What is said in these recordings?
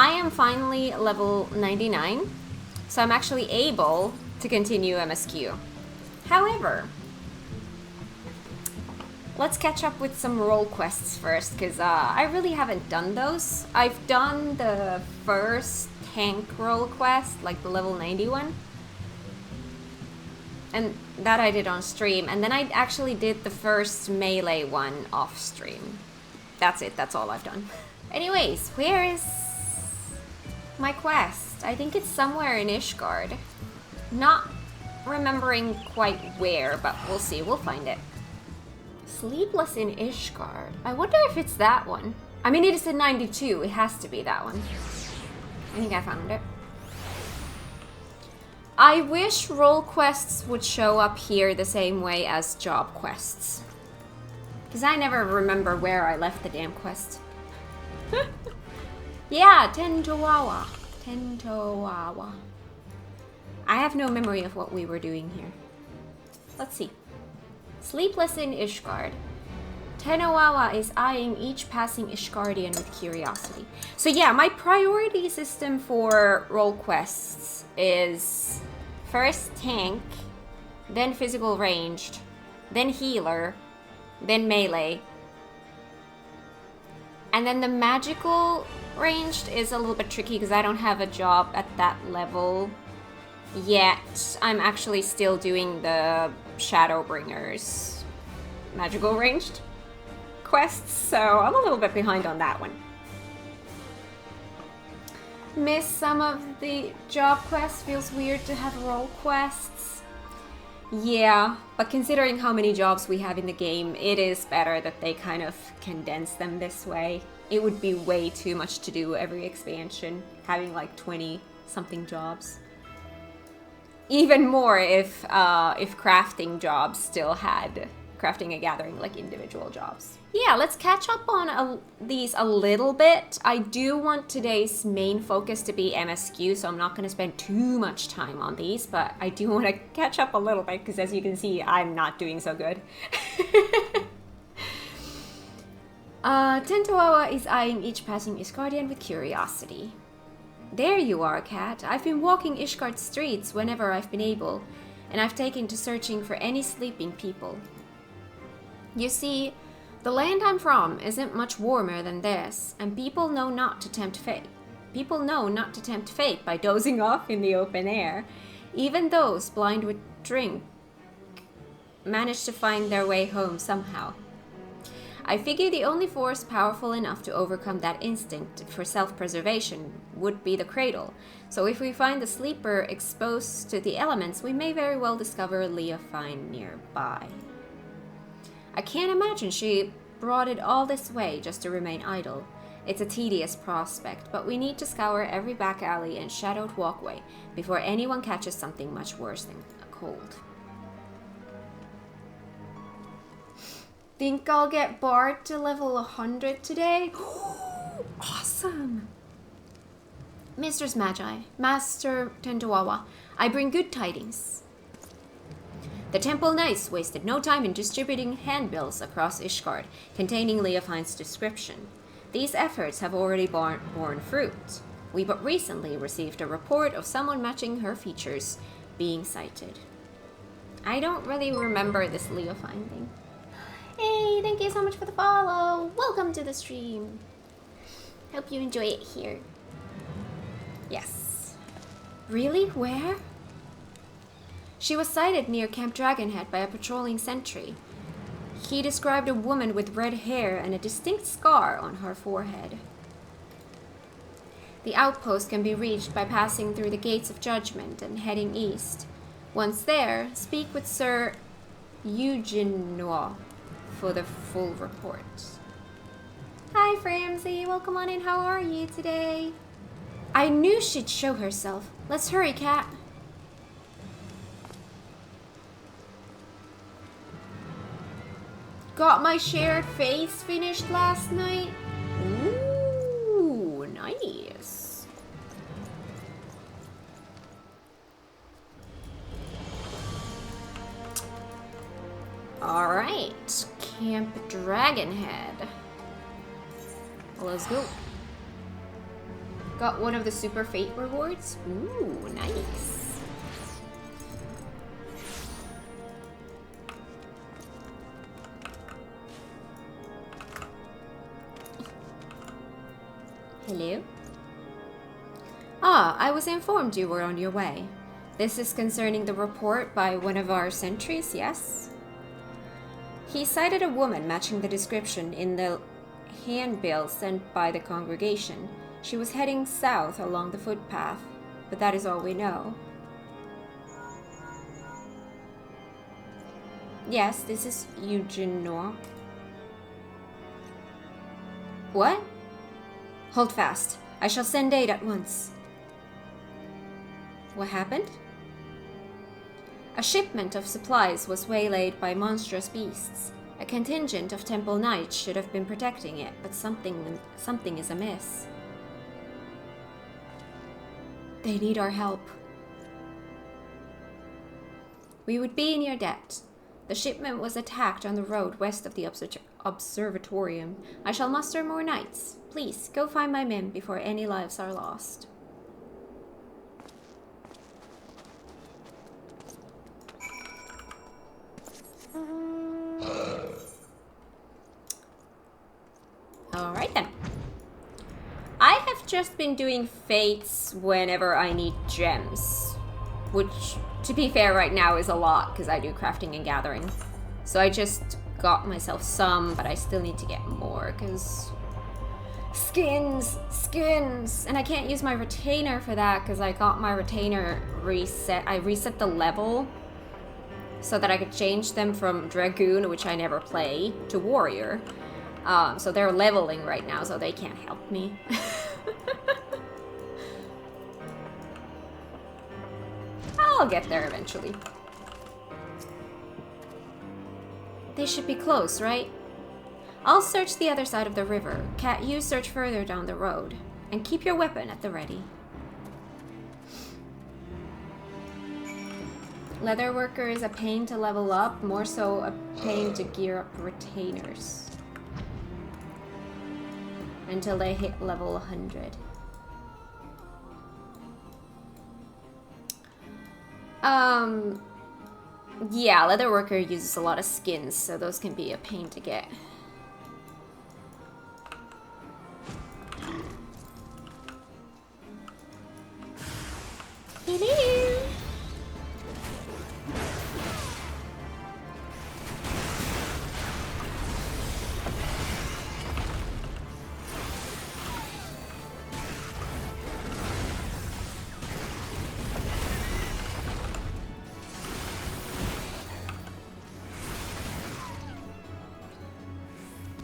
I am finally level 99, so I'm actually able to continue MSQ. However, let's catch up with some role quests first, because I really haven't done those. I've done the first tank role quest, like the level 91. And that I did on stream. And then I actually did the first melee one off stream. That's it, that's all I've done. Anyways, where is my quest? I think it's somewhere in Ishgard. Not remembering quite where, but we'll see, we'll find it. Sleepless in Ishgard. I wonder if it's that one. I mean, it is in 92, it has to be that one. I think I found it. I wish role quests would show up here the same way as job quests. Because I never remember where I left the damn quest. Yeah, Tentowawa. Tentowawa. I have no memory of what we were doing here. Let's see. Sleepless in Ishgard. Tentowawa is eyeing each passing Ishgardian with curiosity. So yeah, my priority system for role quests is first tank, then physical ranged, then healer, then melee. And then the magical ranged is a little bit tricky because I don't have a job at that level yet. I'm actually still doing the Shadowbringers magical ranged quests, so I'm a little bit behind on that one. Miss some of the job quests, feels weird to have role quests. Yeah, but considering how many jobs we have in the game, it is better that they kind of condense them this way. It would be way too much to do every expansion, having like 20 something jobs. Even more if crafting jobs still had crafting and gathering like individual jobs. Yeah, let's catch up on these a little bit. I do want today's main focus to be MSQ, so I'm not going to spend too much time on these, but I do want to catch up a little bit because as you can see, I'm not doing so good. Tentowawa is eyeing each passing Ishgardian with curiosity. There you are, Cat. I've been walking Ishgard's streets whenever I've been able, and I've taken to searching for any sleeping people. You see, the land I'm from isn't much warmer than this, and people know not to tempt fate. People know not to tempt fate by dozing off in the open air. Even those blind with drink manage to find their way home somehow. I figure the only force powerful enough to overcome that instinct for self-preservation would be the cradle. So if we find the sleeper exposed to the elements, we may very well discover Leofine nearby. I can't imagine she brought it all this way just to remain idle. It's a tedious prospect, but we need to scour every back alley and shadowed walkway before anyone catches something much worse than a cold. Think I'll get Bard to level 100 today? Awesome! Mistress Magi, Master Tentowawa, I bring good tidings. The Temple Knights wasted no time in distributing handbills across Ishgard, containing Leofine's description. These efforts have already borne fruit. We but recently received a report of someone matching her features being sighted. I don't really remember this Leofine thing. Hey, thank you so much for the follow! Welcome to the stream! Hope you enjoy it here. Yes. Really? Where? She was sighted near Camp Dragonhead by a patrolling sentry. He described a woman with red hair and a distinct scar on her forehead. The outpost can be reached by passing through the Gates of Judgment and heading east. Once there, speak with Sir Eugenois for the full report. Hi, Framsy. Welcome on in. How are you today? I knew she'd show herself. Let's hurry, Cat. Got my shared face finished last night. Ooh, nice. Alright, Camp Dragonhead. Let's go. Got one of the super fate rewards. Ooh, nice. Hello? Ah, I was informed you were on your way. This is concerning the report by one of our sentries, yes? He cited a woman matching the description in the handbill sent by the congregation. She was heading south along the footpath, but that is all we know. Yes, this is Eugenois. What? Hold fast. I shall send aid at once. What happened? A shipment of supplies was waylaid by monstrous beasts. A contingent of temple knights should have been protecting it, but something is amiss. They need our help. We would be in your debt. The shipment was attacked on the road west of the observatorium. I shall muster more knights. Please, go find my men before any lives are lost. Alright then. I have just been doing fates whenever I need gems. Which, to be fair, right now is a lot, because I do crafting and gathering. So I just got myself some, but I still need to get more, because... Skins! And I can't use my retainer for that, because I got my retainer reset. I reset the level so that I could change them from Dragoon, which I never play, to Warrior. So they're leveling right now, so they can't help me. I'll get there eventually. They should be close, right? I'll search the other side of the river. Kat, you search further down the road. And keep your weapon at the ready. Leatherworker is a pain to level up, more so a pain to gear up retainers. Until they hit level 100. Yeah, Leatherworker uses a lot of skins, so those can be a pain to get. Hello!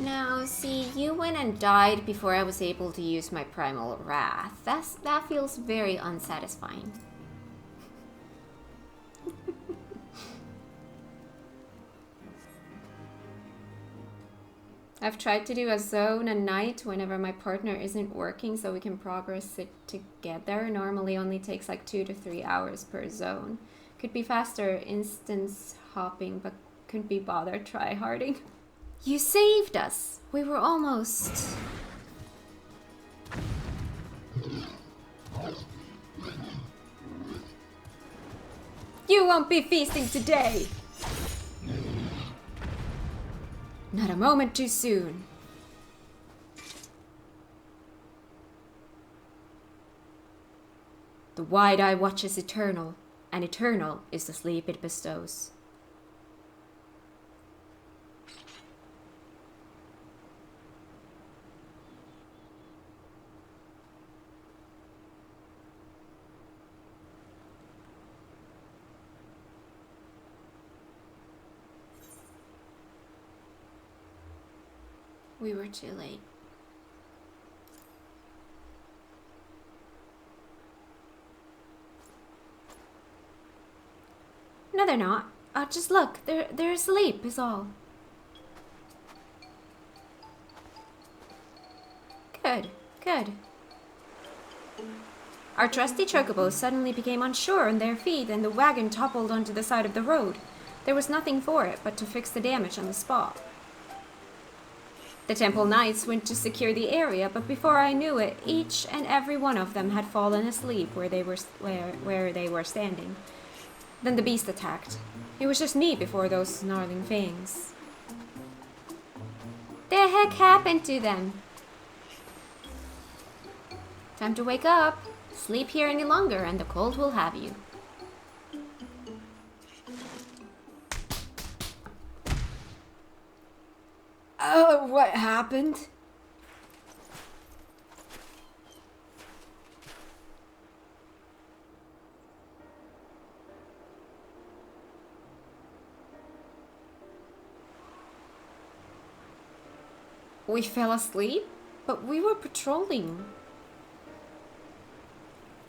Now, see, you went and died before I was able to use my Primal Wrath. That feels very unsatisfying. I've tried to do a zone a night whenever my partner isn't working so we can progress it together. Normally only takes like 2 to 3 hours per zone. Could be faster instance hopping, but couldn't be bothered try-harding. You saved us! We were almost... You won't be feasting today! Not a moment too soon. The wide eye watches eternal, and eternal is the sleep it bestows. We were too late. No, they're not. Just look. They're asleep is all. Good, good. Our trusty chocobos suddenly became unsure on their feet and the wagon toppled onto the side of the road. There was nothing for it but to fix the damage on the spot. The temple knights went to secure the area, but before I knew it, each and every one of them had fallen asleep where they were standing. Then the beast attacked. It was just me before those snarling fangs. The heck happened to them? Time to wake up. Sleep here any longer and the cold will have you. Oh, what happened? We fell asleep, but we were patrolling.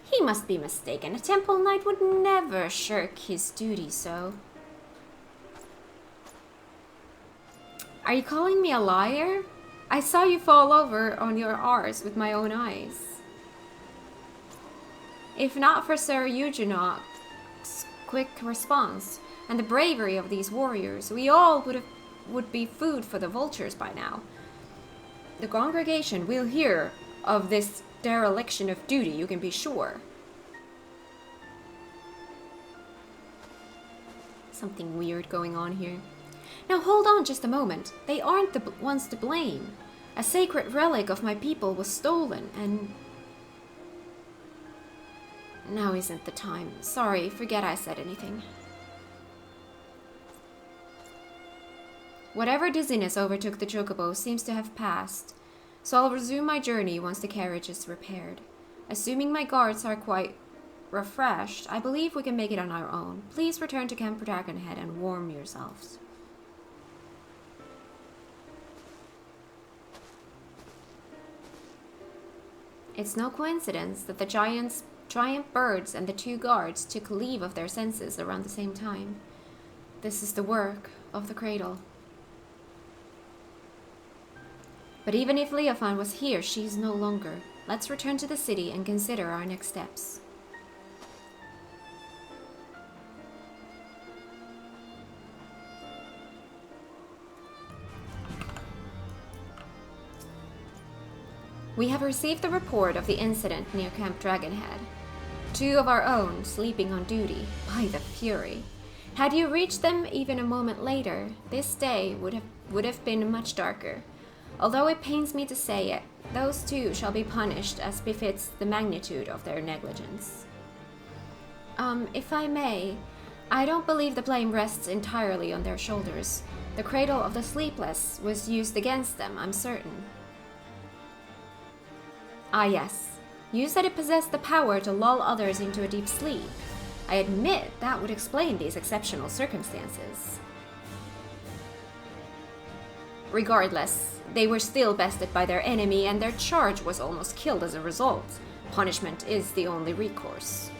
He must be mistaken. A temple knight would never shirk his duty so. Are you calling me a liar? I saw you fall over on your arse with my own eyes. If not for Sir Eugenoc's quick response and the bravery of these warriors, we all would be food for the vultures by now. The congregation will hear of this dereliction of duty, you can be sure. Something weird going on here. Now hold on just a moment. They aren't the ones to blame. A sacred relic of my people was stolen and... Now isn't the time. Sorry, forget I said anything. Whatever dizziness overtook the chocobo seems to have passed, so I'll resume my journey once the carriage is repaired. Assuming my guards are quite refreshed, I believe we can make it on our own. Please return to Camp Dragonhead and warm yourselves. It's no coincidence that the giant birds and the two guards took leave of their senses around the same time. This is the work of the cradle. But even if Leofan was here, she's no longer. Let's return to the city and consider our next steps. We have received the report of the incident near Camp Dragonhead. 2 of our own sleeping on duty. By the Fury. Had you reached them even a moment later, this day would have been much darker. Although it pains me to say it, those 2 shall be punished as befits the magnitude of their negligence. If I may, I don't believe the blame rests entirely on their shoulders. The cradle of the sleepless was used against them, I'm certain. Ah yes, you said it possessed the power to lull others into a deep sleep. I admit that would explain these exceptional circumstances. Regardless, they were still bested by their enemy and their charge was almost killed as a result. Punishment is the only recourse.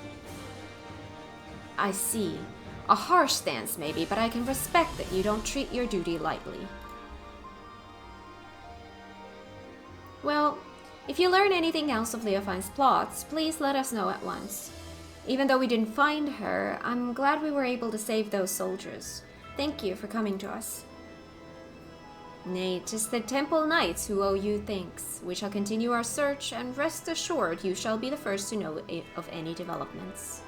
I see. A harsh stance maybe, but I can respect that you don't treat your duty lightly. Well, if you learn anything else of Leofine's plots, please let us know at once. Even though we didn't find her, I'm glad we were able to save those soldiers. Thank you for coming to us. Nay, 'tis the Temple Knights who owe you thanks. We shall continue our search, and rest assured you shall be the first to know of any developments.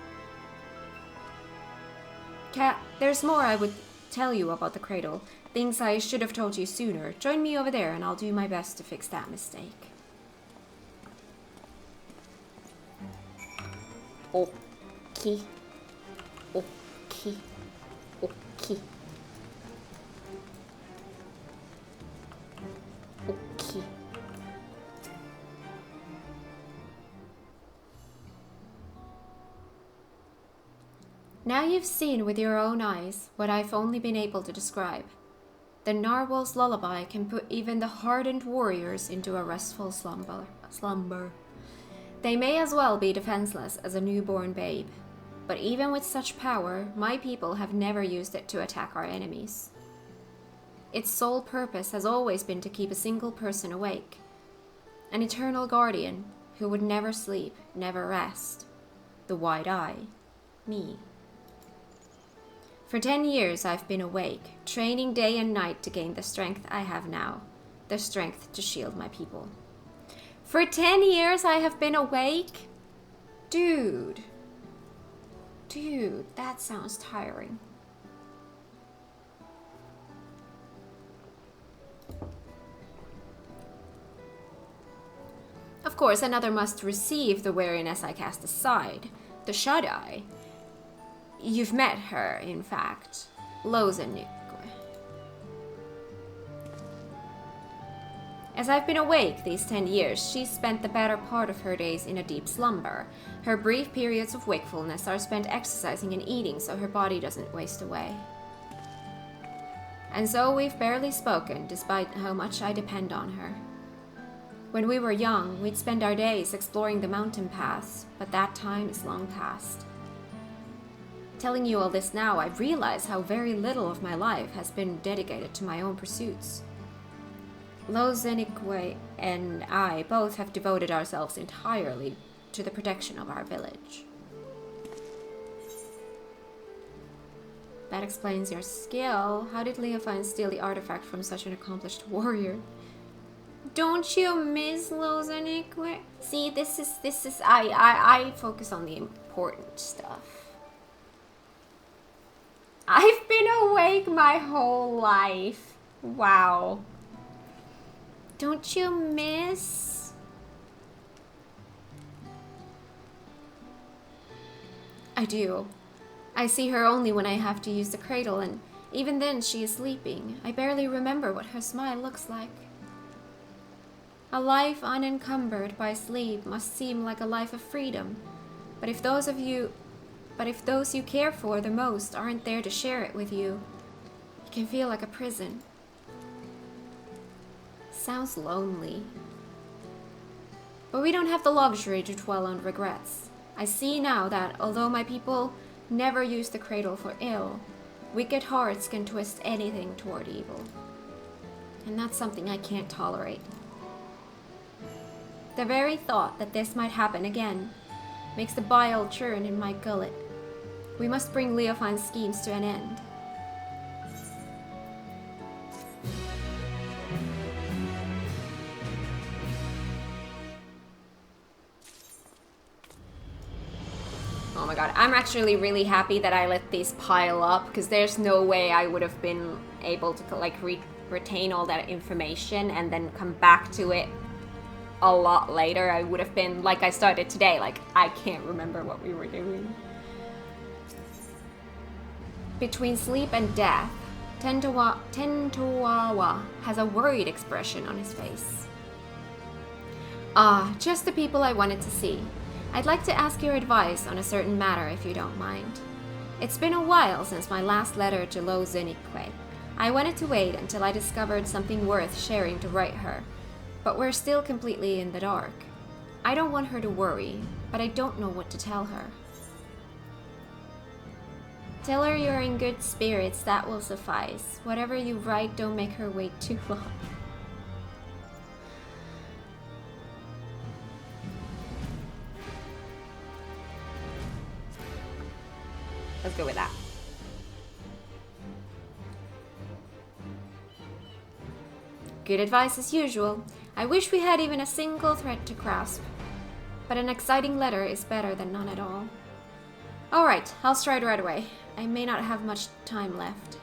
Kat, there's more I would tell you about the cradle. Things I should have told you sooner. Join me over there and I'll do my best to fix that mistake. Okay. Okay. Okay. Okay. Now you've seen with your own eyes what I've only been able to describe. The narwhal's lullaby can put even the hardened warriors into a restful slumber. They may as well be defenseless as a newborn babe, but even with such power, my people have never used it to attack our enemies. Its sole purpose has always been to keep a single person awake, an eternal guardian who would never sleep, never rest. The wide eye, me. For 10 years I've been awake, training day and night to gain the strength I have now. the strength to shield my people. For 10 years I have been awake? Dude, that sounds tiring. Of course, another must receive the weariness I cast aside. The Shaddai. You've met her, in fact. Lozenuk. As I've been awake these 10 years, she's spent the better part of her days in a deep slumber. Her brief periods of wakefulness are spent exercising and eating so her body doesn't waste away. And so we've barely spoken, despite how much I depend on her. When we were young, we'd spend our days exploring the mountain paths, but that time is long past. Telling you all this now, I realize how very little of my life has been dedicated to my own pursuits. Lozenikwe and I both have devoted ourselves entirely to the protection of our village. That explains your skill. How did Leofine steal the artifact from such an accomplished warrior? Don't you miss Lozenikwe? See, this is I focus on the important stuff. I've been awake my whole life. Wow. Don't you miss? I do. I see her only when I have to use the cradle, and even then she is sleeping. I barely remember what her smile looks like. A life unencumbered by sleep must seem like a life of freedom. But if those you care for the most aren't there to share it with you, it can feel like a prison. Sounds lonely. But we don't have the luxury to dwell on regrets. I see now that, although my people never use the cradle for ill, wicked hearts can twist anything toward evil. And that's something I can't tolerate. The very thought that this might happen again makes the bile churn in my gullet. We must bring Leofine's schemes to an end. Oh my god, I'm actually really happy that I let these pile up, because there's no way I would have been able to like retain all that information and then come back to it a lot later. I would have been like I started today, like I can't remember what we were doing. Between sleep and death, Tentowawa has a worried expression on his face. Ah, just the people I wanted to see. I'd like to ask your advice on a certain matter if you don't mind. It's been a while since my last letter to Lozenikwe. I wanted to wait until I discovered something worth sharing to write her, but we're still completely in the dark. I don't want her to worry, but I don't know what to tell her. Tell her you're in good spirits, that will suffice. Whatever you write, don't make her wait too long. Let's go with that. Good advice as usual. I wish we had even a single thread to grasp. But an exciting letter is better than none at all. Alright, I'll stride right away. I may not have much time left.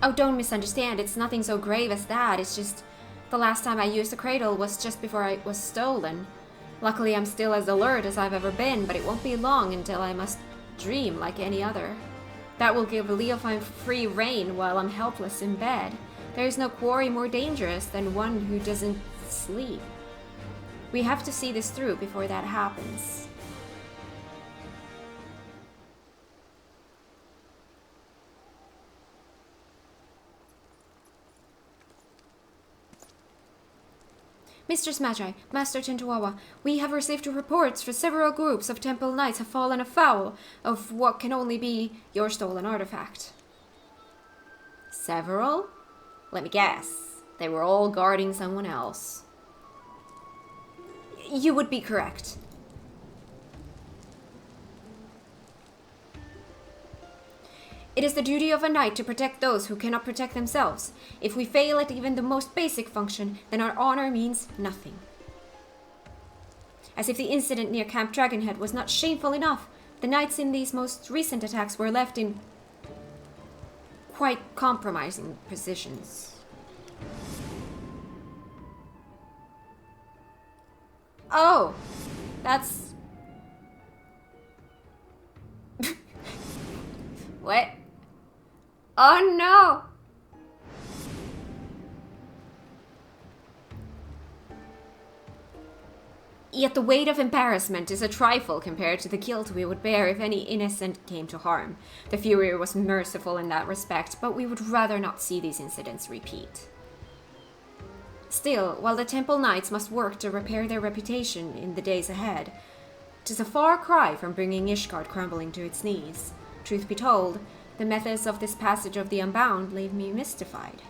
Oh, don't misunderstand. It's nothing so grave as that. It's just the last time I used the cradle was just before it was stolen. Luckily, I'm still as alert as I've ever been, but it won't be long until I must dream like any other. That will give Leofine free rein while I'm helpless in bed. There is no quarry more dangerous than one who doesn't sleep. We have to see this through before that happens. Mistress Magi, Master Tentowawa, we have received reports for several groups of temple knights have fallen afoul of what can only be your stolen artifact. Several? Let me guess. They were all guarding someone else. You would be correct. It is the duty of a knight to protect those who cannot protect themselves. If we fail at even the most basic function, then our honor means nothing. As if the incident near Camp Dragonhead was not shameful enough, the knights in these most recent attacks were left in quite compromising positions. Oh, that's... What? Oh no! Yet the weight of embarrassment is a trifle compared to the guilt we would bear if any innocent came to harm. The Fury was merciful in that respect, but we would rather not see these incidents repeat. Still, while the Temple Knights must work to repair their reputation in the days ahead, 'tis a far cry from bringing Ishgard crumbling to its knees. Truth be told, the methods of this passage of the Unbound leave me mystified.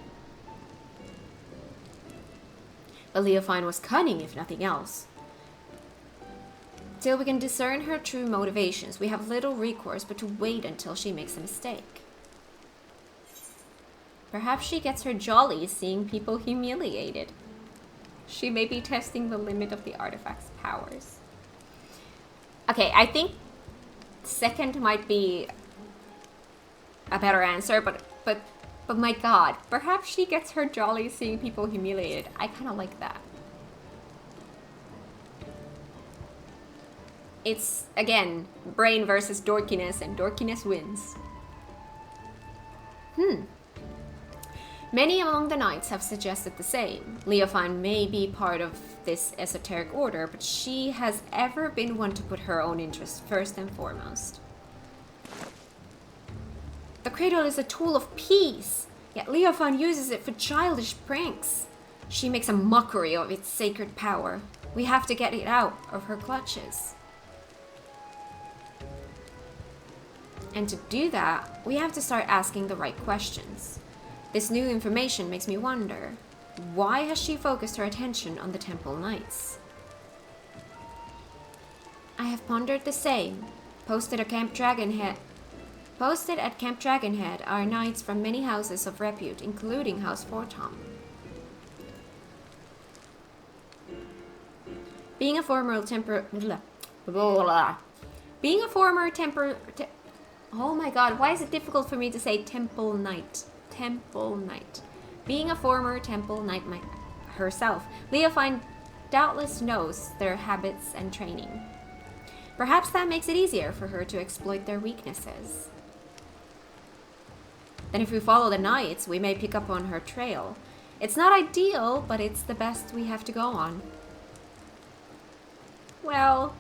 But Leofine was cunning, if nothing else. Till we can discern her true motivations, we have little recourse but to wait until she makes a mistake. Perhaps she gets her jolly seeing people humiliated. She may be testing the limit of the artifact's powers. Okay, I think second might be a better answer, but my god, perhaps she gets her jolly seeing people humiliated. I kind of like that. It's, again, brain versus dorkiness, and dorkiness wins. Many among the knights have suggested the same. Leofine may be part of this esoteric order, but she has ever been one to put her own interests first and foremost. The cradle is a tool of peace, yet Leofine uses it for childish pranks. She makes a mockery of its sacred power. We have to get it out of her clutches. And to do that, we have to start asking the right questions. This new information makes me wonder, why has she focused her attention on the Temple Knights? I have pondered the same. Posted at Camp Dragonhead are knights from many houses of repute, including House Fortom. Being a former oh my god, why is it difficult for me to say Temple Knight? Temple Knight. Being a former Temple Knight herself, Leofine doubtless knows their habits and training. Perhaps that makes it easier for her to exploit their weaknesses. Then if we follow the knights, we may pick up on her trail. It's not ideal, but it's the best we have to go on. Well,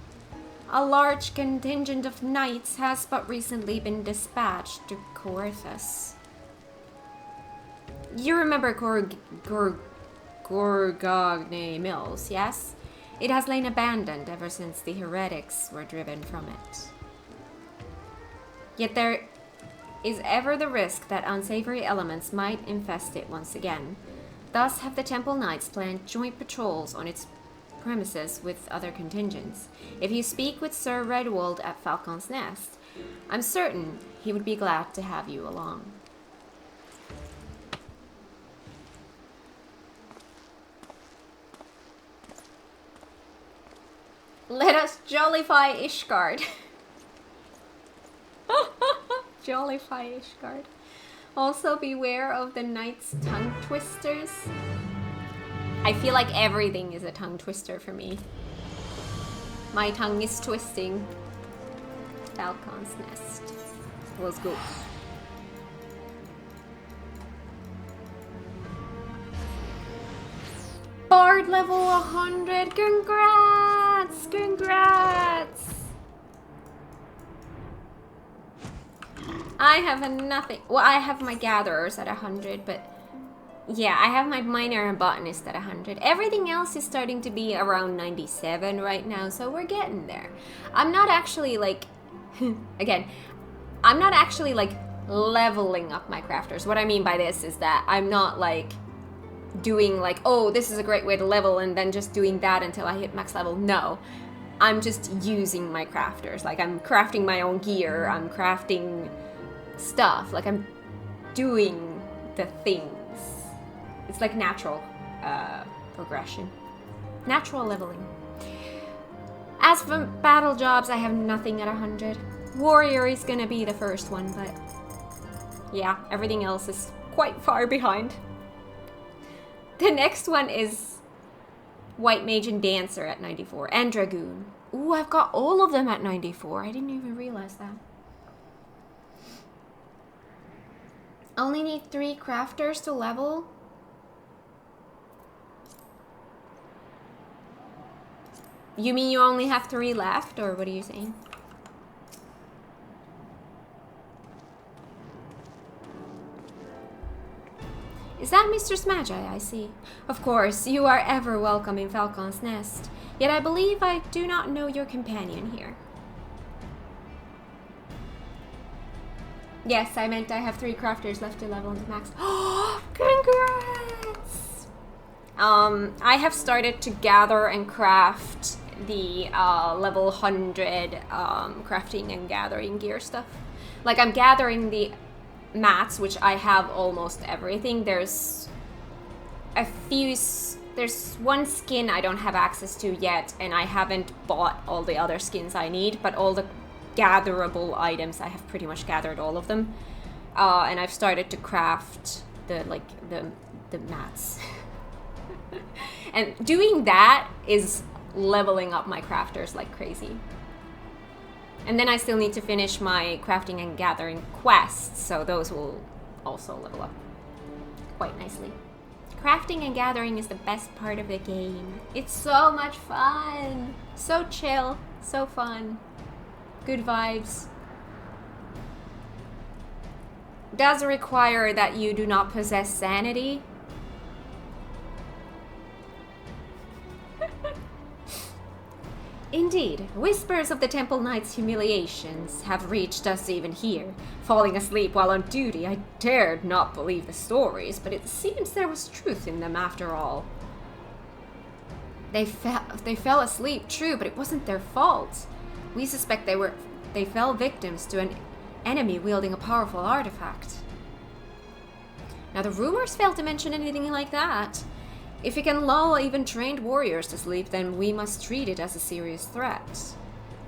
a large contingent of knights has but recently been dispatched to Coerthas. You remember Gorgogne Mills, yes? It has lain abandoned ever since the heretics were driven from it. Yet there is ever the risk that unsavory elements might infest it once again. Thus have the Temple Knights planned joint patrols on its premises with other contingents. If you speak with Sir Redwold at Falcon's Nest, I'm certain he would be glad to have you along. Let us jollify Ishgard. Jollify Ishgard. Also beware of the knight's tongue twisters. I feel like everything is a tongue twister for me. My tongue is twisting. Falcon's Nest. Let's go. Bard level 100. Congrats! Congrats! I have nothing. Well, I have my gatherers at 100, but yeah, I have my miner and botanist at 100. Everything else is starting to be around 97 right now, so we're getting there. I'm not actually like, again, I'm not actually like leveling up my crafters. What I mean by this is that I'm not like doing like, oh, this is a great way to level and then just doing that until I hit max level. No, I'm just using my crafters. Like I'm crafting my own gear, I'm crafting stuff. Like I'm doing the things. It's like natural progression. Natural leveling. As for battle jobs, I have nothing at 100. Warrior is gonna be the first one, but yeah, everything else is quite far behind. The next one is White Mage and Dancer at 94, and Dragoon. Ooh, I've got all of them at 94. I didn't even realize that. Only need 3 crafters to level? You mean you only have 3 left, or what are you saying? Is that Mr. Magi? I see. Of course, you are ever welcome in Falcon's Nest. Yet I believe I do not know your companion here. Yes, I meant I have 3 crafters left to level into max. Oh, congrats! I have started to gather and craft the level 100 crafting and gathering gear stuff. Like, I'm gathering the mats, which I have almost everything. There's one skin I don't have access to yet, and I haven't bought all the other skins I need, but all the gatherable items, I have pretty much gathered all of them. And I've started to craft the mats. And doing that is leveling up my crafters like crazy. And then I still need to finish my crafting and gathering quests, so those will also level up quite nicely. Crafting and gathering is the best part of the game. It's so much fun! So chill, so fun. Good vibes. Does require that you do not possess sanity. Indeed, whispers of the Temple Knight's humiliations have reached us even here. Falling asleep while on duty, I dared not believe the stories, but it seems there was truth in them after all. They fell asleep, true, but it wasn't their fault. We suspect they fell victims to an enemy wielding a powerful artifact. Now the rumors fail to mention anything like that. If it can lull even trained warriors to sleep, then we must treat it as a serious threat.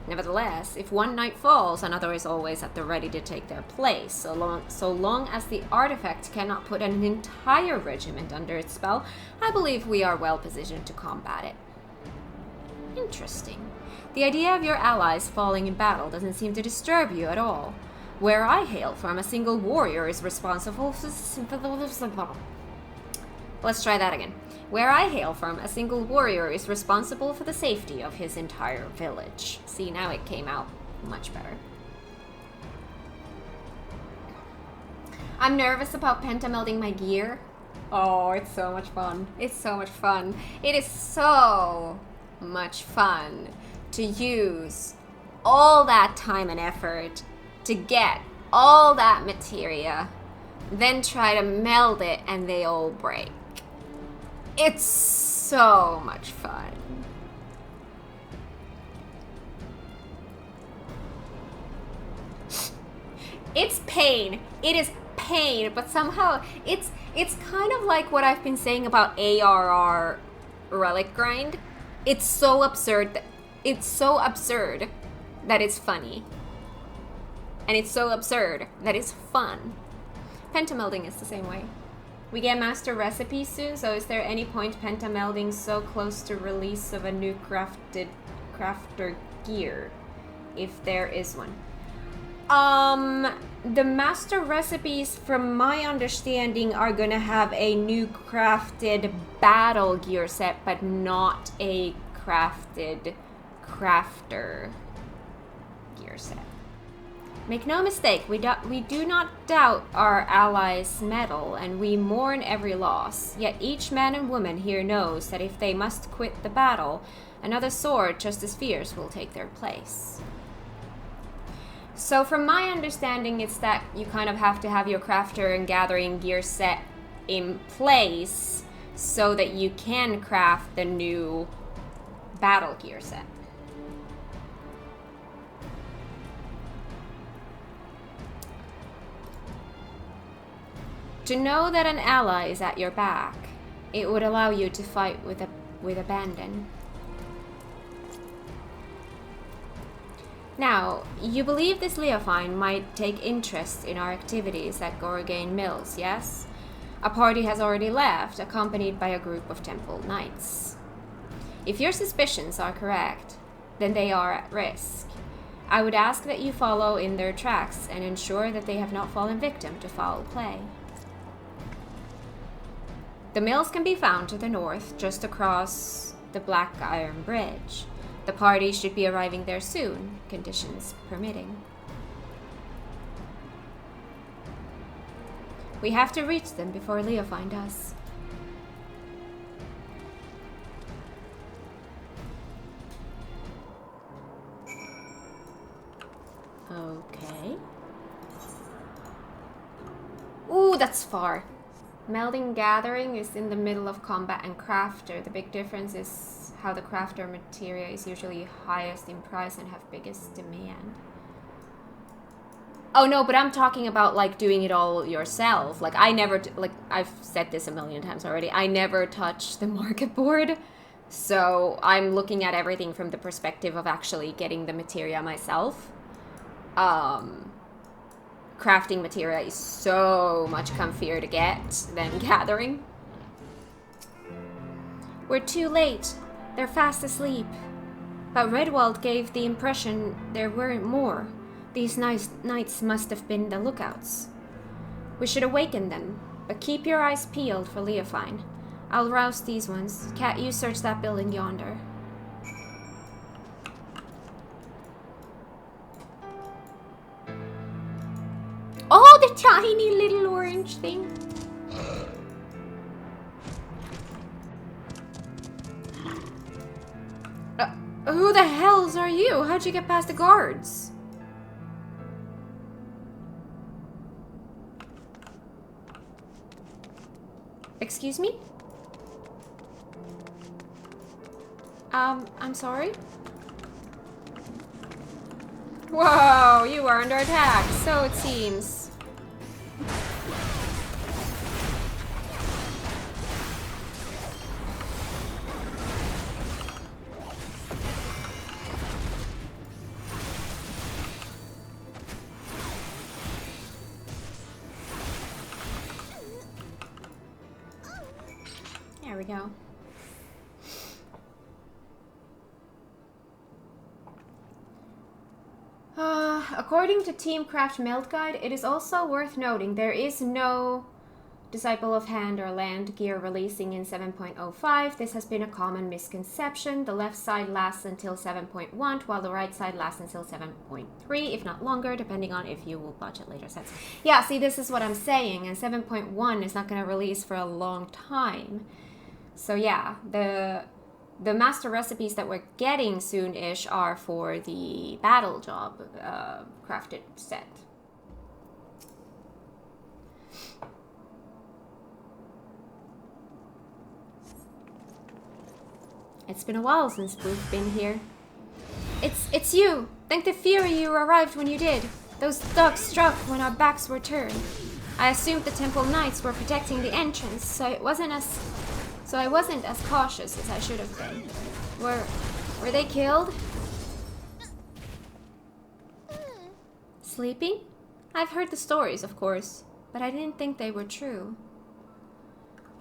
Nevertheless, if one knight falls, another is always at the ready to take their place. So long as the artifact cannot put an entire regiment under its spell, I believe we are well positioned to combat it. Interesting. The idea of your allies falling in battle doesn't seem to disturb you at all. Where I hail from, a single warrior is responsible for... Let's try that again. Where I hail from, a single warrior is responsible for the safety of his entire village. See, now it came out much better. I'm nervous about pentamelding my gear. Oh, it's so much fun. It's so much fun. It is so much fun to use all that time and effort to get all that materia, then try to meld it and they all break. It's so much fun. It's pain. It is pain, but somehow it's kind of like what I've been saying about ARR relic grind. It's so absurd that it's funny. And it's so absurd that it's fun. Pentamelding is the same way. We get master recipes soon, so is there any point pentamelding so close to release of a new crafter gear? If there is one. The master recipes, from my understanding, are gonna have a new crafted battle gear set, but not a crafted crafter gear set. Make no mistake, we do not doubt our allies' mettle, and we mourn every loss. Yet each man and woman here knows that if they must quit the battle, another sword just as fierce will take their place. So from my understanding, it's that you kind of have to have your crafter and gathering gear set in place so that you can craft the new battle gear set. To know that an ally is at your back, it would allow you to fight with abandon. Now, you believe this Leofine might take interest in our activities at Gorgain Mills, yes? A party has already left, accompanied by a group of Temple Knights. If your suspicions are correct, then they are at risk. I would ask that you follow in their tracks and ensure that they have not fallen victim to foul play. The mills can be found to the north, just across the Black Iron Bridge. The party should be arriving there soon, conditions permitting. We have to reach them before Leofine does. Okay. Ooh, that's far. Melding Gathering is in the middle of combat and crafter. The big difference is how the crafter materia is usually highest in price and have biggest demand. Oh no, but I'm talking about like doing it all yourself. Like I never, like I've said this a million times already, I never touch the market board. So I'm looking at everything from the perspective of actually getting the materia myself. Crafting materia is so much comfier to get than gathering. We're too late. They're fast asleep. But Redwald gave the impression there weren't more. These knights must have been the lookouts. We should awaken them, but keep your eyes peeled for Leofine. I'll rouse these ones. Cat, you search that building yonder. Oh, the tiny little orange thing. Who the hells are you? How'd you get past the guards? Excuse me? I'm sorry? Whoa, you are under attack, so it seems. There we go. According to Teamcraft Meld Guide, it is also worth noting there is no Disciple of Hand or Land gear releasing in 7.05. This has been a common misconception. The left side lasts until 7.1, while the right side lasts until 7.3, if not longer, depending on if you will budget later sets. Yeah, see, this is what I'm saying, and 7.1 is not going to release for a long time. So yeah, the master recipes that we're getting soon-ish are for the battle job crafted set. It's been a while since we've been here. It's you! Thank the Fury you arrived when you did. Those thugs struck when our backs were turned. I assumed the Temple Knights were protecting the entrance, so I wasn't as cautious as I should have been. Were they killed? Sleeping? I've heard the stories, of course, but I didn't think they were true.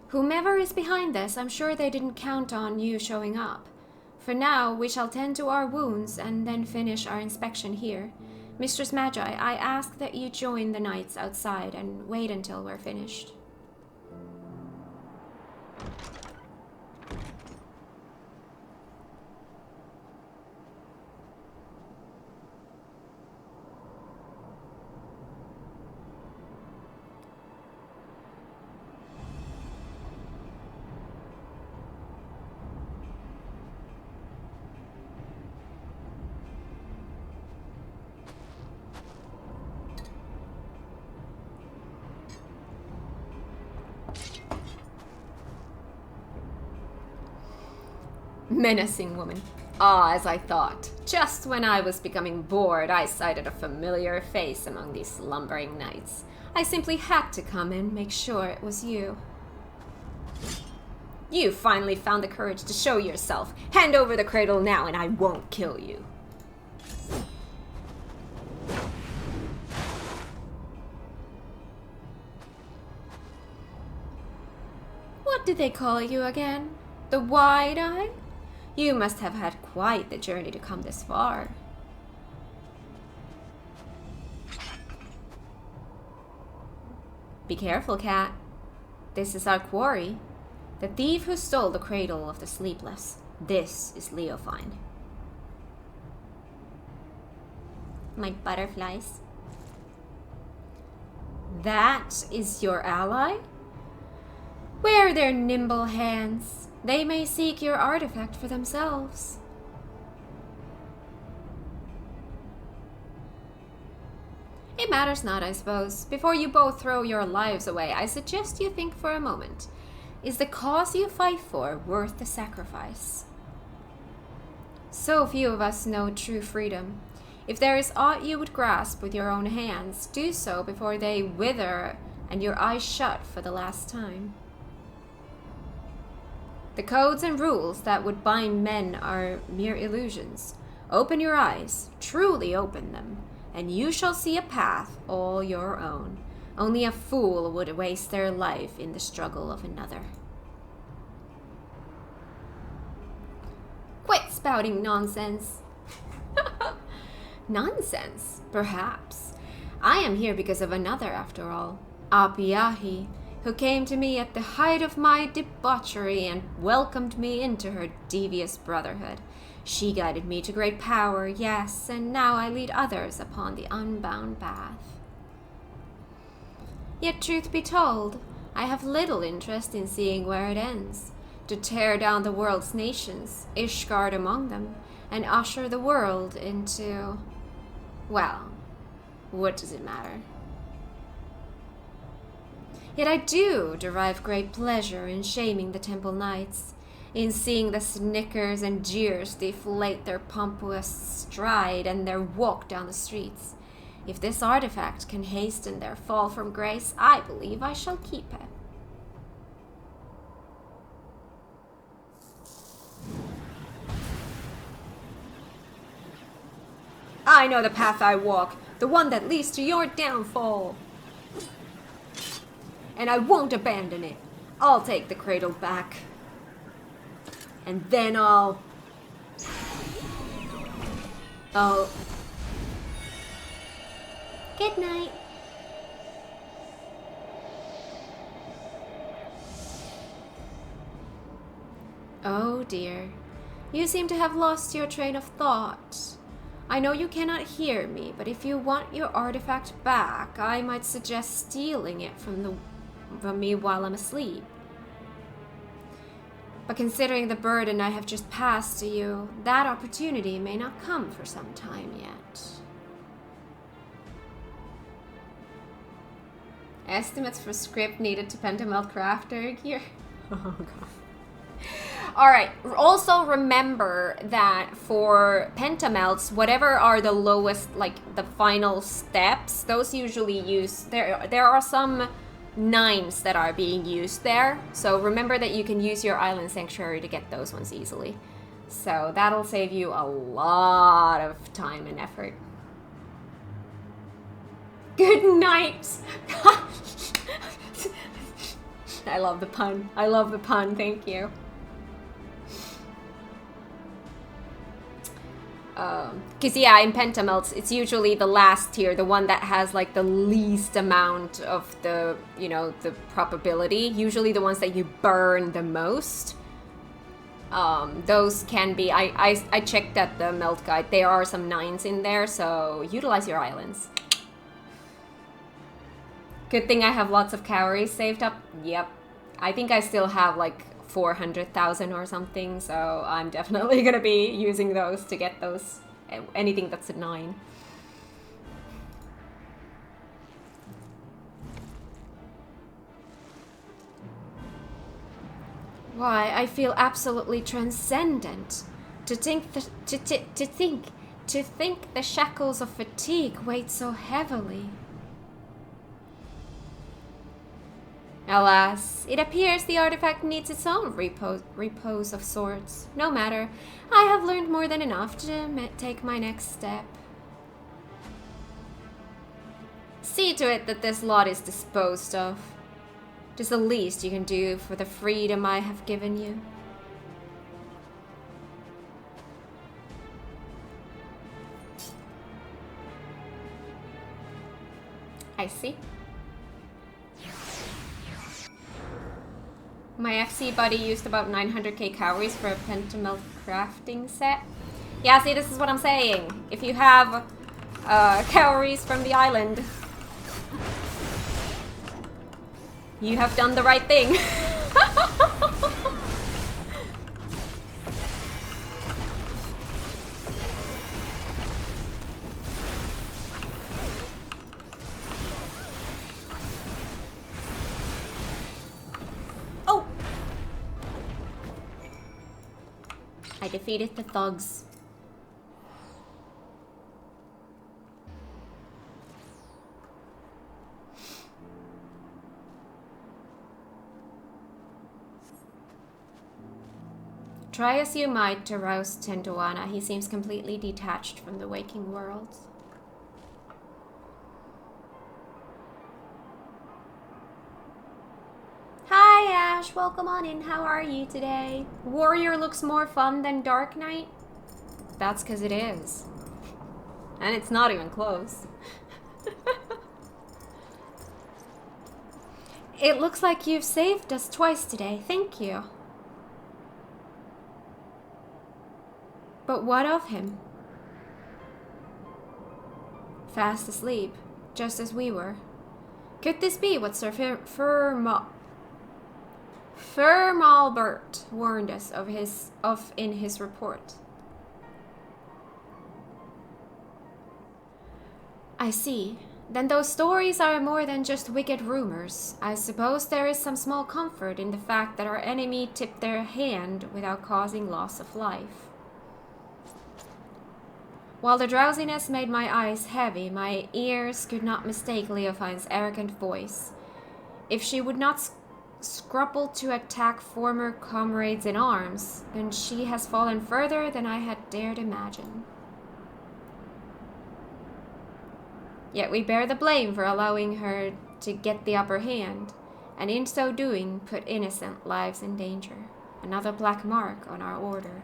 Whomever is behind this, I'm sure they didn't count on you showing up. For now, we shall tend to our wounds and then finish our inspection here. Mistress Magi, I ask that you join the knights outside and wait until we're finished. Menacing woman. Ah, as I thought. Just when I was becoming bored, I sighted a familiar face among these slumbering knights. I simply had to come and make sure it was you. You finally found the courage to show yourself. Hand over the cradle now and I won't kill you. What did they call you again? The Wide-Eye? You must have had quite the journey to come this far. Be careful, Cat. This is our quarry. The thief who stole the cradle of the sleepless. This is Leofine. My butterflies. That is your ally? Wear their nimble hands. They may seek your artifact for themselves. It matters not, I suppose. Before you both throw your lives away, I suggest you think for a moment. Is the cause you fight for worth the sacrifice? So few of us know true freedom. If there is aught you would grasp with your own hands, do so before they wither and your eyes shut for the last time. The codes and rules that would bind men are mere illusions. Open your eyes, truly open them, and you shall see a path all your own. Only a fool would waste their life in the struggle of another. Quit spouting nonsense. Nonsense, perhaps. I am here because of another, after all. Apiahi, who came to me at the height of my debauchery and welcomed me into her devious brotherhood. She guided me to great power, yes, and now I lead others upon the unbound path. Yet truth be told, I have little interest in seeing where it ends. To tear down the world's nations, Ishgard among them, and usher the world into... well, what does it matter? Yet I do derive great pleasure in shaming the Temple Knights, in seeing the snickers and jeers deflate their pompous stride and their walk down the streets. If this artifact can hasten their fall from grace, I believe I shall keep it. I know the path I walk, the one that leads to your downfall. And I won't abandon it. I'll take the cradle back. And then I'll... Good night. Oh dear. You seem to have lost your train of thought. I know you cannot hear me, but if you want your artifact back, I might suggest stealing it from me while I'm asleep. But considering the burden I have just passed to you, that opportunity may not come for some time yet. Estimates for script needed to pentamelt crafter gear. Oh god. Alright, also remember that for pentamelts, whatever are the lowest, like the final steps, those usually use, there are some 9s that are being used there. So remember that you can use your island sanctuary to get those ones easily. So that'll save you a lot of time and effort. Good night! I love the pun. I love the pun, thank you. Because yeah, in pentamelts, it's usually the last tier, the one that has like the least amount of the, you know, the probability. Usually the ones that you burn the most. Those can be, I checked at the melt guide, there are some 9s in there, so utilize your islands. Good thing I have lots of calories saved up. Yep. I think I still have like 400,000 or something, so I'm definitely gonna be using those to get those, anything that's a 9. Why, I feel absolutely transcendent. To think the shackles of fatigue weighed so heavily. Alas, it appears the artifact needs its own repose of sorts. No matter, I have learned more than enough to take my next step. See to it that this lot is disposed of. It is the least you can do for the freedom I have given you. I see. My FC buddy used about 900k calories for a pentamel crafting set. Yeah, see, this is what I'm saying. If you have calories from the island, you have done the right thing. Oh! I defeated the thugs. Try as you might to rouse Tendoana, he seems completely detached from the waking world. Hi Ash, welcome on in. How are you today? Warrior looks more fun than Dark Knight? That's because it is. And it's not even close. It looks like you've saved us twice today. Thank you. But what of him? Fast asleep, just as we were. Could this be what Sir Firmalbert warned us of in his report? I see. Then those stories are more than just wicked rumors. I suppose there is some small comfort in the fact that our enemy tipped their hand without causing loss of life. While the drowsiness made my eyes heavy, my ears could not mistake Leofine's arrogant voice. If she would not scruple to attack former comrades in arms, then she has fallen further than I had dared imagine. Yet we bear the blame for allowing her to get the upper hand, and in so doing put innocent lives in danger. Another black mark on our order.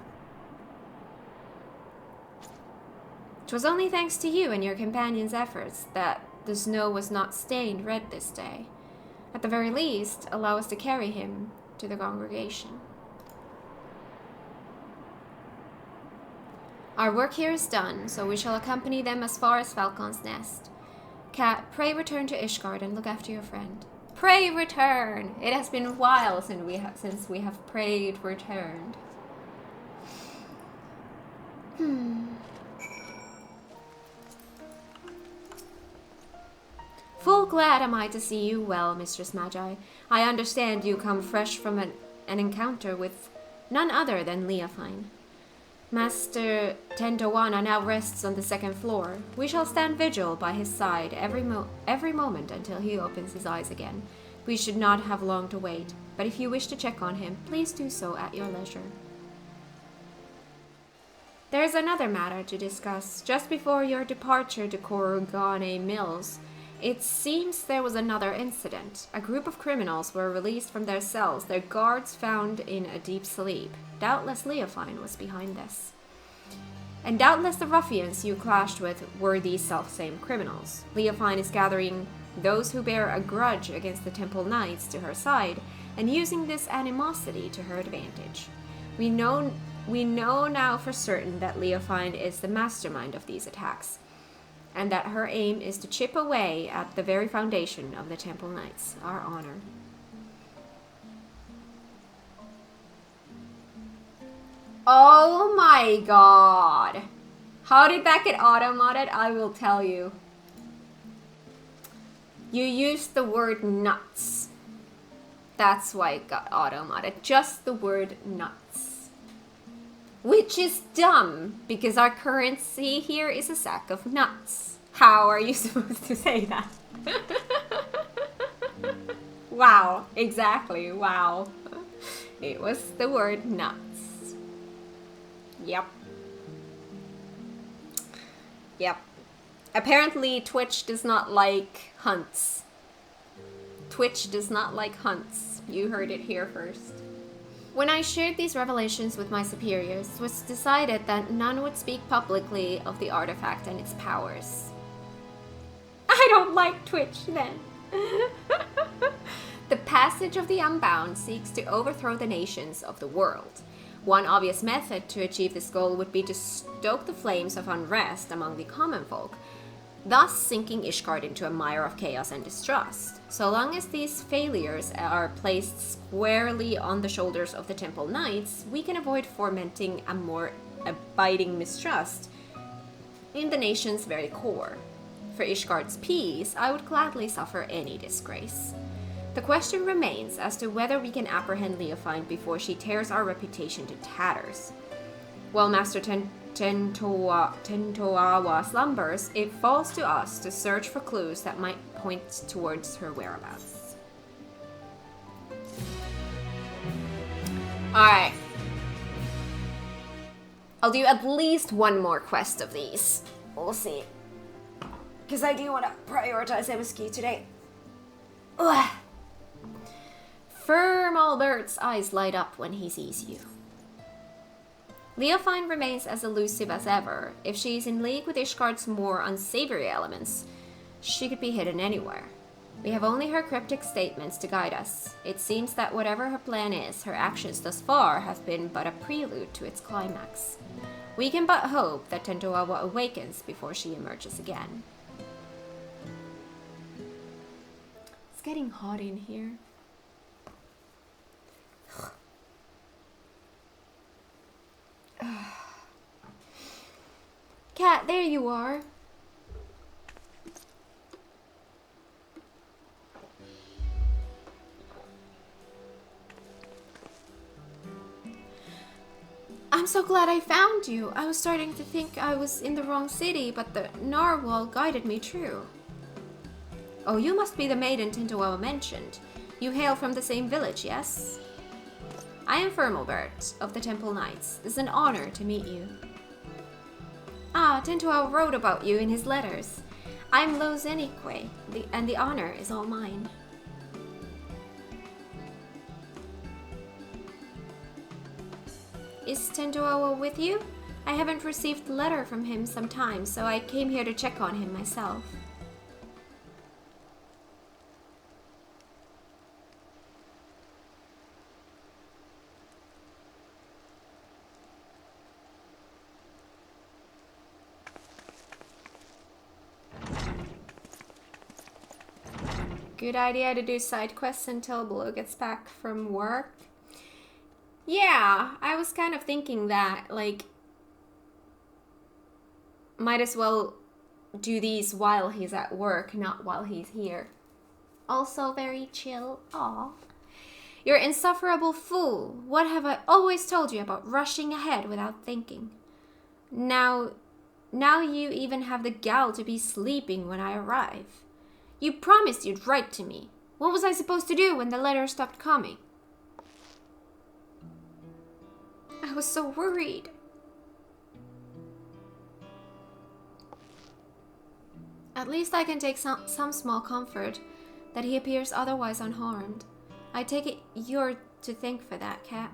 'Twas only thanks to you and your companion's efforts that the snow was not stained red this day. At the very least, allow us to carry him to the congregation. Our work here is done, so we shall accompany them as far as Falcon's Nest. Cat, pray return to Ishgard and look after your friend. Pray return! It has been a while since we have prayed returned. Full glad am I to see you well, Mistress Magi. I understand you come fresh from an encounter with none other than Leofine. Master Tendoana now rests on the second floor. We shall stand vigil by his side every moment until he opens his eyes again. We should not have long to wait, but if you wish to check on him, please do so at your leisure. There is another matter to discuss. Just before your departure to Korugane Mills, it seems there was another incident. A group of criminals were released from their cells, their guards found in a deep sleep. Doubtless Leofine was behind this. And doubtless the ruffians you clashed with were these selfsame criminals. Leofine is gathering those who bear a grudge against the Temple Knights to her side, and using this animosity to her advantage. We know now for certain that Leofine is the mastermind of these attacks, and that her aim is to chip away at the very foundation of the Temple Knights, our honor. Oh my god! How did that get auto-modded? I will tell you. You used the word nuts. That's why it got auto-modded. Just the word nuts. Which is dumb, because our currency here is a sack of nuts. How are you supposed to say that? Wow, exactly, wow. It was the word nuts. Yep. Yep. Apparently Twitch does not like hunts. Twitch does not like hunts. You heard it here first. When I shared these revelations with my superiors, it was decided that none would speak publicly of the artifact and its powers. I don't like Twitch then. The passage of the Unbound seeks to overthrow the nations of the world. One obvious method to achieve this goal would be to stoke the flames of unrest among the common folk, thus sinking Ishgard into a mire of chaos and distrust. So long as these failures are placed squarely on the shoulders of the Temple Knights, we can avoid fomenting a more abiding mistrust in the nation's very core. For Ishgard's peace, I would gladly suffer any disgrace. The question remains as to whether we can apprehend Leofine before she tears our reputation to tatters. While Master Tentoawa slumbers, it falls to us to search for clues that might point towards her whereabouts. Alright. I'll do at least one more quest of these. We'll see. Because I do want to prioritize MSQ today. Ugh. Firmalbert's eyes light up when he sees you. Leofine remains as elusive as ever. If she is in league with Ishgard's more unsavory elements, she could be hidden anywhere. We have only her cryptic statements to guide us. It seems that whatever her plan is, her actions thus far have been but a prelude to its climax. We can but hope that Tentoawa awakens before she emerges again. It's getting hot in here. Cat, there you are. I'm so glad I found you. I was starting to think I was in the wrong city, but the narwhal guided me true. Oh, you must be the maiden Tentoawa mentioned. You hail from the same village, yes? I am Firmalbert, of the Temple Knights. It's an honor to meet you. Ah, Tentoawa wrote about you in his letters. I'm Lo Zenique, and the honor is all mine. Is Tentoawa with you? I haven't received a letter from him some time, so I came here to check on him myself. Good idea to do side quests until Blue gets back from work. Yeah, I was kind of thinking that, like, might as well do these while he's at work, not while he's here. Also very chill. Aw. You're an insufferable fool. What have I always told you about rushing ahead without thinking? Now you even have the gall to be sleeping when I arrive. You promised you'd write to me. What was I supposed to do when the letter stopped coming? I was so worried. At least I can take some small comfort that he appears otherwise unharmed. I take it you're to thank for that, Cat.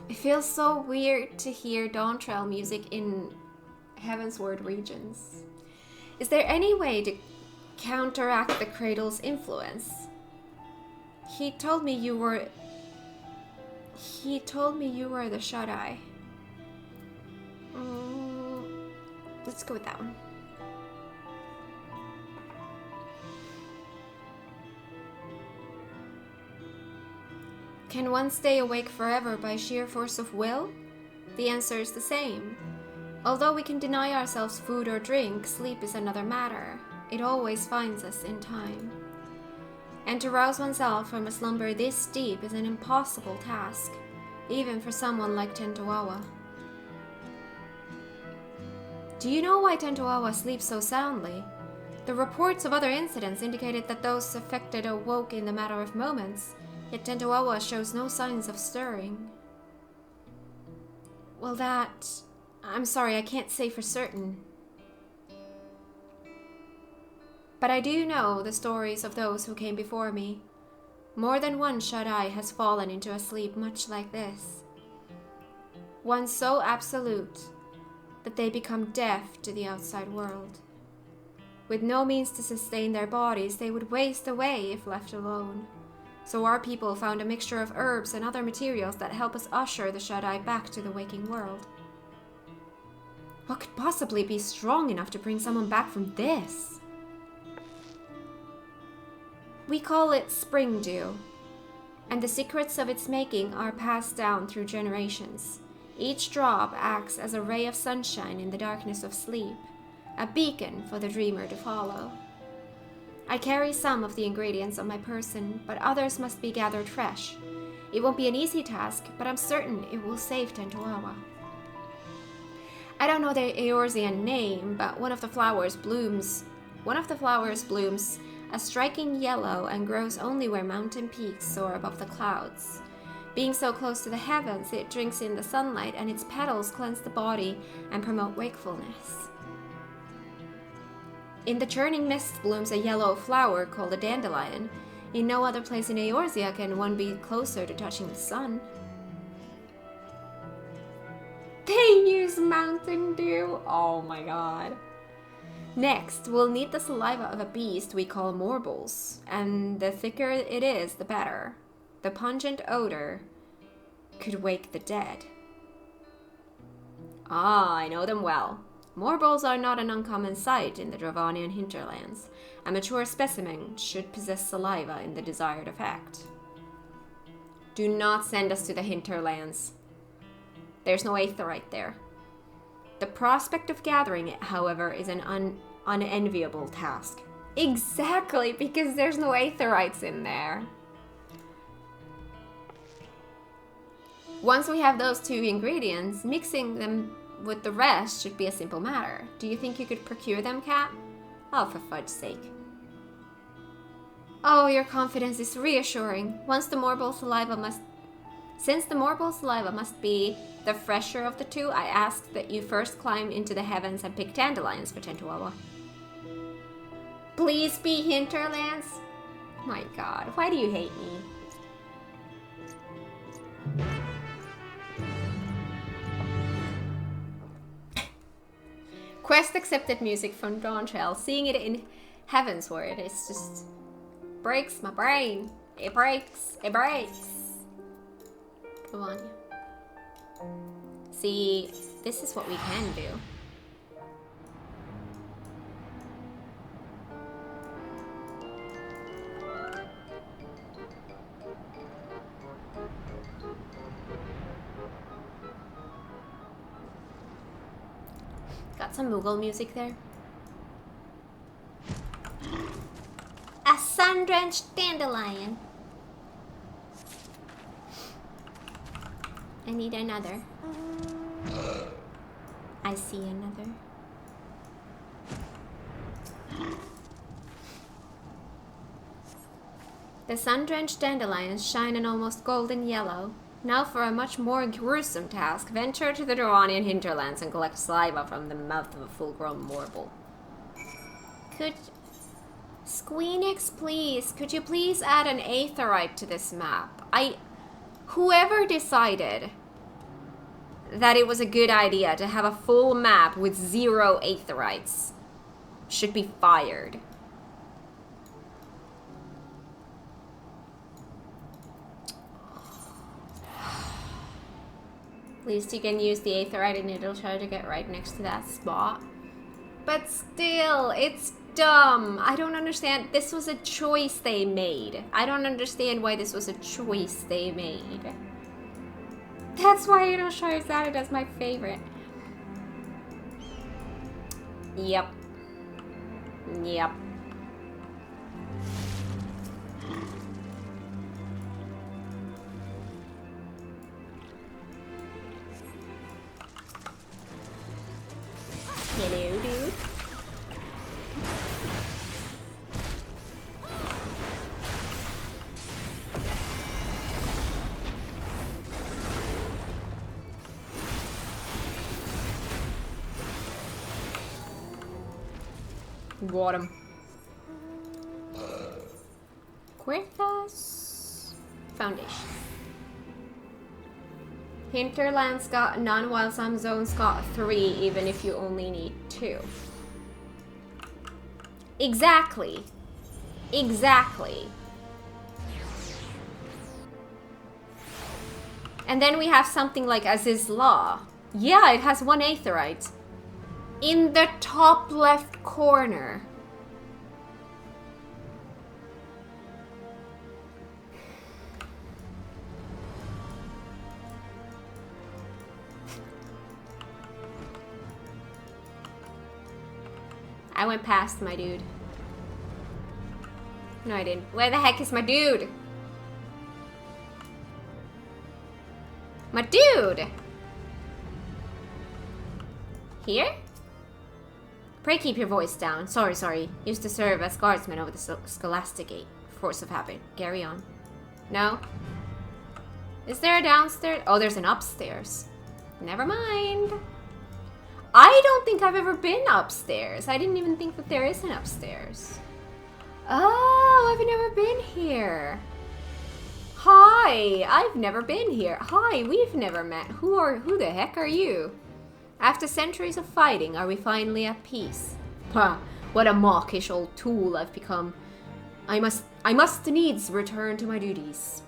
It feels so weird to hear Dawntrail music in Heavensward regions. Is there any way to counteract the cradle's influence? He told me you were the shut-eye. Let's go with that one. Can one stay awake forever by sheer force of will? The answer is the same. Although we can deny ourselves food or drink, sleep is another matter. It always finds us in time. And to rouse oneself from a slumber this deep is an impossible task. even for someone like Tentowawa. Do you know why Tentowawa sleeps so soundly? The reports of other incidents indicated that those affected awoke in the matter of moments, yet Tentowawa shows no signs of stirring. Well, that... I'm sorry, I can't say for certain. But I do know the stories of those who came before me. More than one shut-eye has fallen into a sleep much like this. One so absolute that they become deaf to the outside world. With no means to sustain their bodies, they would waste away if left alone. So our people found a mixture of herbs and other materials that help us usher the shut-eye back to the waking world. What could possibly be strong enough to bring someone back from this? We call it spring dew, and the secrets of its making are passed down through generations. Each drop acts as a ray of sunshine in the darkness of sleep, a beacon for the dreamer to follow. I carry some of the ingredients on my person, but others must be gathered fresh. It won't be an easy task, but I'm certain it will save Tentowawa. I don't know the Eorzean name, but one of the flowers blooms a striking yellow and grows only where mountain peaks soar above the clouds. Being so close to the heavens, it drinks in the sunlight, and its petals cleanse the body and promote wakefulness. In the churning mist blooms a yellow flower called a dandelion. In no other place in Eorzea can one be closer to touching the sun. They use mountain dew? Oh my god. Next, we'll need the saliva of a beast we call morbals, and the thicker it is, the better. The pungent odor could wake the dead. Ah, I know them well. Morbals are not an uncommon sight in the Dravanian hinterlands. A mature specimen should possess saliva in the desired effect. Do not send us to the hinterlands. There's no aetheryte there. The prospect of gathering it, however, is an unenviable task. Exactly, because there's no aetherytes in there. Once we have those two ingredients, mixing them with the rest should be a simple matter. Do you think you could procure them, Kat? Oh, for fudge's sake. Oh, your confidence is reassuring. Since the morbal saliva must be the fresher of the two, I ask that you first climb into the heavens and pick dandelions for Tentowawa. Please be hinterlands? My god, why do you hate me? Quest accepted music from Dawntrail. Seeing it in Heavensward, it's just breaks my brain. It breaks. It breaks. Come on. See, this is what we can do. Got some Moogle music there. A sun-drenched dandelion. I need another. I see another. The sun-drenched dandelions shine an almost golden yellow. Now for a much more gruesome task. Venture to the Dravanian hinterlands and collect saliva from the mouth of a full-grown morbal. Squeenix, please. Could you please add an aetheryte to this map? Whoever decided that it was a good idea to have a full map with 0 aetherytes should be fired. At least you can use the aetheryte and it'll try to get right next to that spot. But still, it's dumb. I don't understand. This was a choice they made. I don't understand why this was a choice they made. That's why Edelshire is added as my favorite. Yep. Yep. Hello, dude. Got him. Quirtas Foundation. Hinterlands got none, while some zones got 3, even if you only need 2. Exactly. Exactly. And then we have something like Aziz Law. Yeah, it has 1 Aetherite. In the top left corner. I went past my dude. No, I didn't. Where the heck is my dude? My dude! Here? Pray keep your voice down. Sorry. Used to serve as guardsman over the Scholastic Gate. Force of habit. Carry on. No? Is there a downstairs? Oh, there's an upstairs. Never mind. I don't think I've ever been upstairs. I didn't even think that there is an upstairs. Oh, I've never been here. Hi, I've never been here. Hi, we've never met. Who the heck are you? After centuries of fighting, are we finally at peace? Huh, what a mawkish old tool I've become. I must needs return to my duties.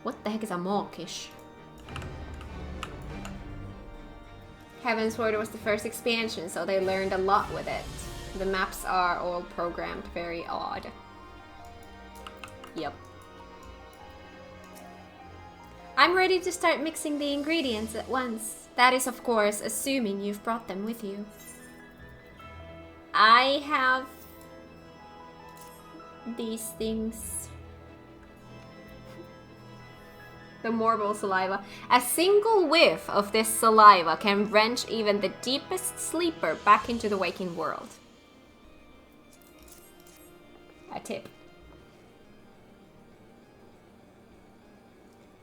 What the heck is a mawkish? Heavensward was the first expansion, so they learned a lot with it. The maps are all programmed very odd. Yep. I'm ready to start mixing the ingredients at once. That is, of course, assuming you've brought them with you. I have these things. The morbol saliva. A single whiff of this saliva can wrench even the deepest sleeper back into the waking world. A tip.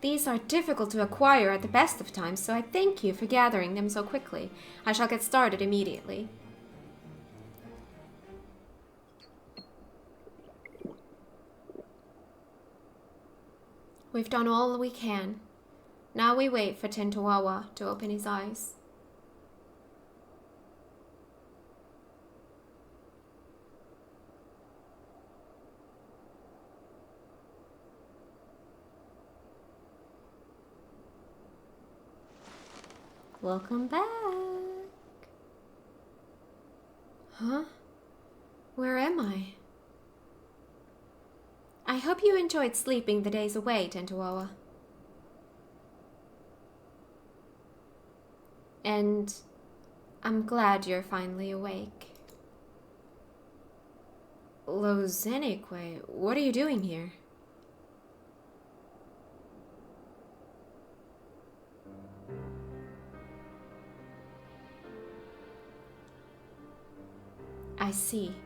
These are difficult to acquire at the best of times, so I thank you for gathering them so quickly. I shall get started immediately. We've done all we can. Now we wait for Tentowawa to open his eyes. Welcome back. Huh? Where am I? I hope you enjoyed sleeping the days away, Tentowawa. And I'm glad you're finally awake. Lozenique, what are you doing here? I see.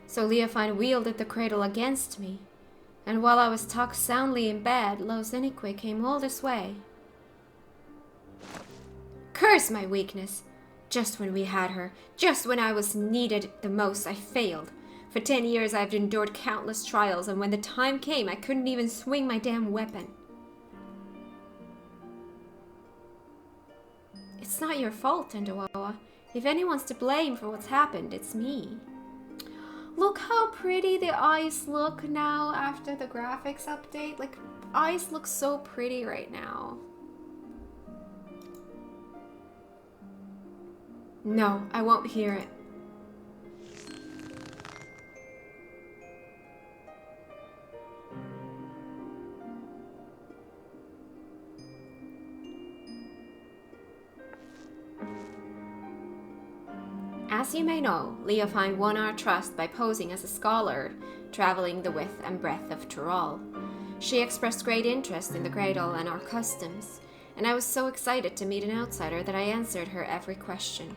So Leofine wielded the cradle against me. And while I was tucked soundly in bed, Lozenique came all this way. Curse my weakness! Just when we had her, just when I was needed the most, I failed. For 10 years I've endured countless trials, and when the time came, I couldn't even swing my damn weapon. It's not your fault, Tentowawa. If anyone's to blame for what's happened, it's me. Look how pretty the eyes look now after the graphics update. Like, eyes look so pretty right now. No, I won't hear it. As you may know, Leofine won our trust by posing as a scholar, traveling the width and breadth of Tural. She expressed great interest in the cradle and our customs, and I was so excited to meet an outsider that I answered her every question.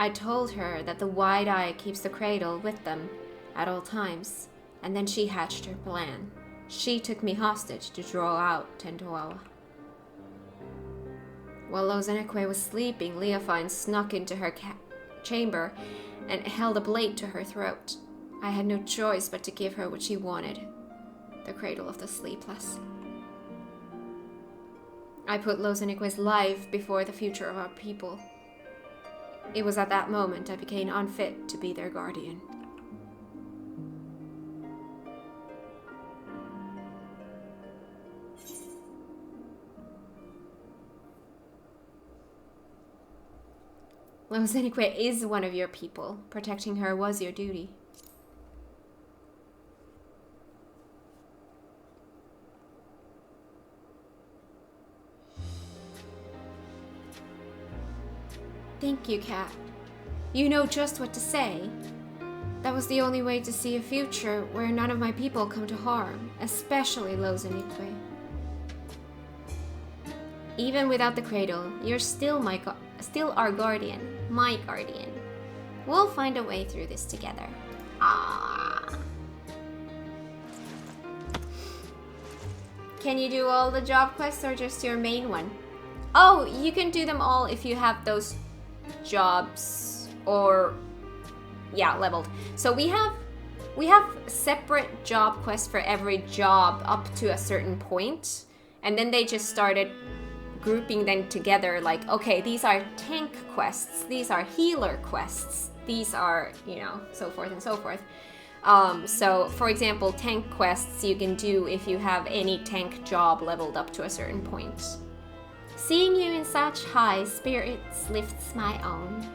I told her that the wide eye keeps the cradle with them at all times, and then she hatched her plan. She took me hostage to draw out Tentoawa. While Lozenekwe was sleeping, Leofine snuck into her chamber and held a blade to her throat. I had no choice but to give her what she wanted, the cradle of the sleepless. I put Lozenekwe's life before the future of our people. It was at that moment I became unfit to be their guardian. Lozenekwe is one of your people. Protecting her was your duty. Thank you, Kat. You know just what to say. That was the only way to see a future where none of my people come to harm, especially Lozenekwe. Even without the cradle, you're still our guardian, my guardian. We'll find a way through this together. Ah. Can you do all the job quests or just your main one? Oh, you can do them all if you have those jobs or leveled. So we have separate job quests for every job up to a certain point, and then they just started grouping them together, like, okay, these are tank quests, these are healer quests, these are, so forth and so forth. So for example, tank quests you can do if you have any tank job leveled up to a certain point. Seeing you in such high spirits lifts my own.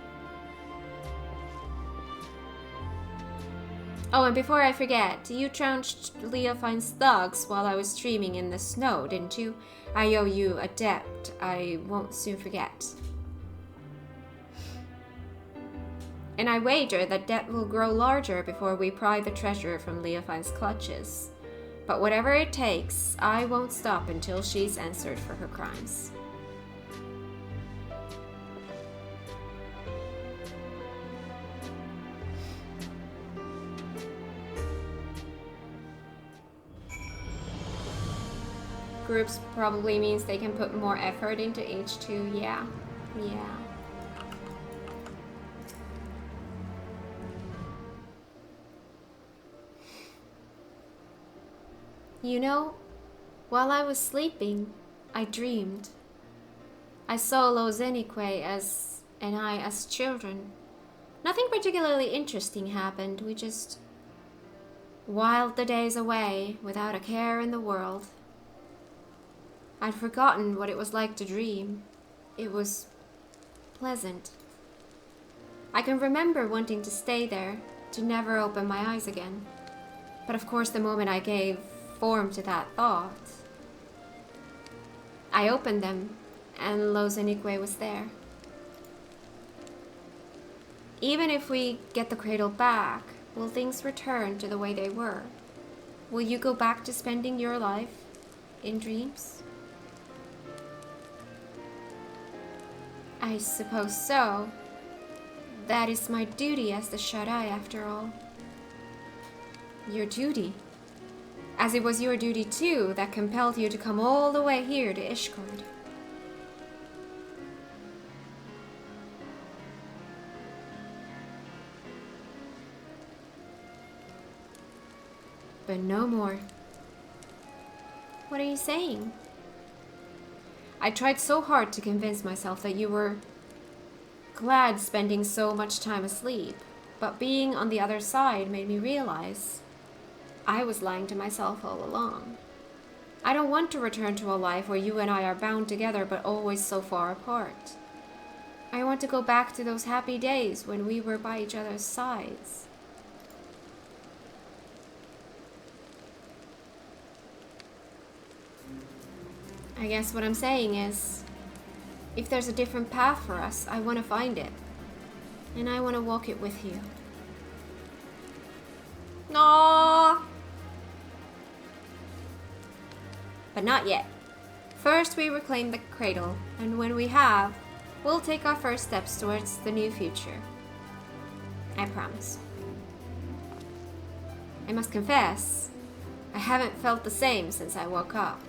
Oh, and before I forget, you trounced Leofine's thugs while I was streaming in the snow, didn't you? I owe you a debt I won't soon forget. And I wager that debt will grow larger before we pry the treasure from Leofine's clutches. But whatever it takes, I won't stop until she's answered for her crimes. Groups probably means they can put more effort into H2, yeah. You know, while I was sleeping, I dreamed. I saw Lozenekwe and I as children. Nothing particularly interesting happened. We just whiled the days away without a care in the world. I'd forgotten what it was like to dream. It was pleasant. I can remember wanting to stay there, to never open my eyes again. But of course, the moment I gave form to that thought, I opened them, and Lozenekwe was there. Even if we get the cradle back, will things return to the way they were? Will you go back to spending your life in dreams? I suppose so. That is my duty as the Shaddai, after all. Your duty? As it was your duty too that compelled you to come all the way here to Ishgard. But no more. What are you saying? I tried so hard to convince myself that you were glad spending so much time asleep, but being on the other side made me realize I was lying to myself all along. I don't want to return to a life where you and I are bound together but always so far apart. I want to go back to those happy days when we were by each other's sides. I guess what I'm saying is, if there's a different path for us, I want to find it. And I want to walk it with you. No. But not yet. First we reclaim the cradle, and when we have, we'll take our first steps towards the new future. I promise. I must confess, I haven't felt the same since I woke up.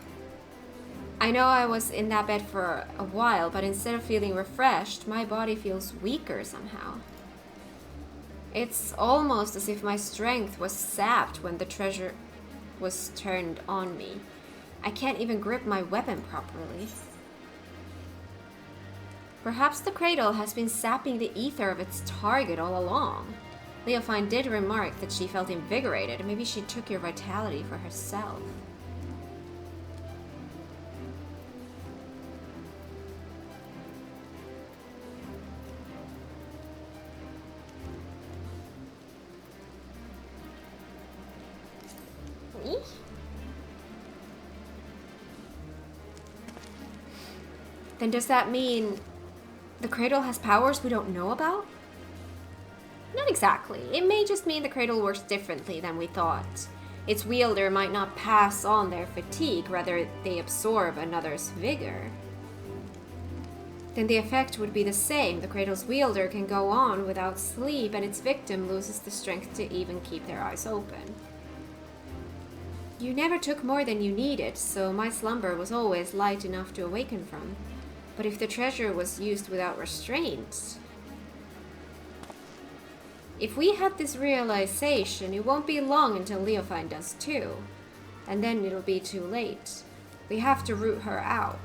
I know I was in that bed for a while, but instead of feeling refreshed, my body feels weaker somehow. It's almost as if my strength was sapped when the treasure was turned on me. I can't even grip my weapon properly. Perhaps the cradle has been sapping the ether of its target all along. Leofine did remark that she felt invigorated. Maybe she took your vitality for herself. Then does that mean the cradle has powers we don't know about? Not exactly. It may just mean the cradle works differently than we thought. Its wielder might not pass on their fatigue, rather they absorb another's vigor. Then the effect would be the same. The cradle's wielder can go on without sleep, and its victim loses the strength to even keep their eyes open. You never took more than you needed, so my slumber was always light enough to awaken from. But if the treasure was used without restraint... If we had this realization, it won't be long until Leofine does too. And then it'll be too late. We have to root her out.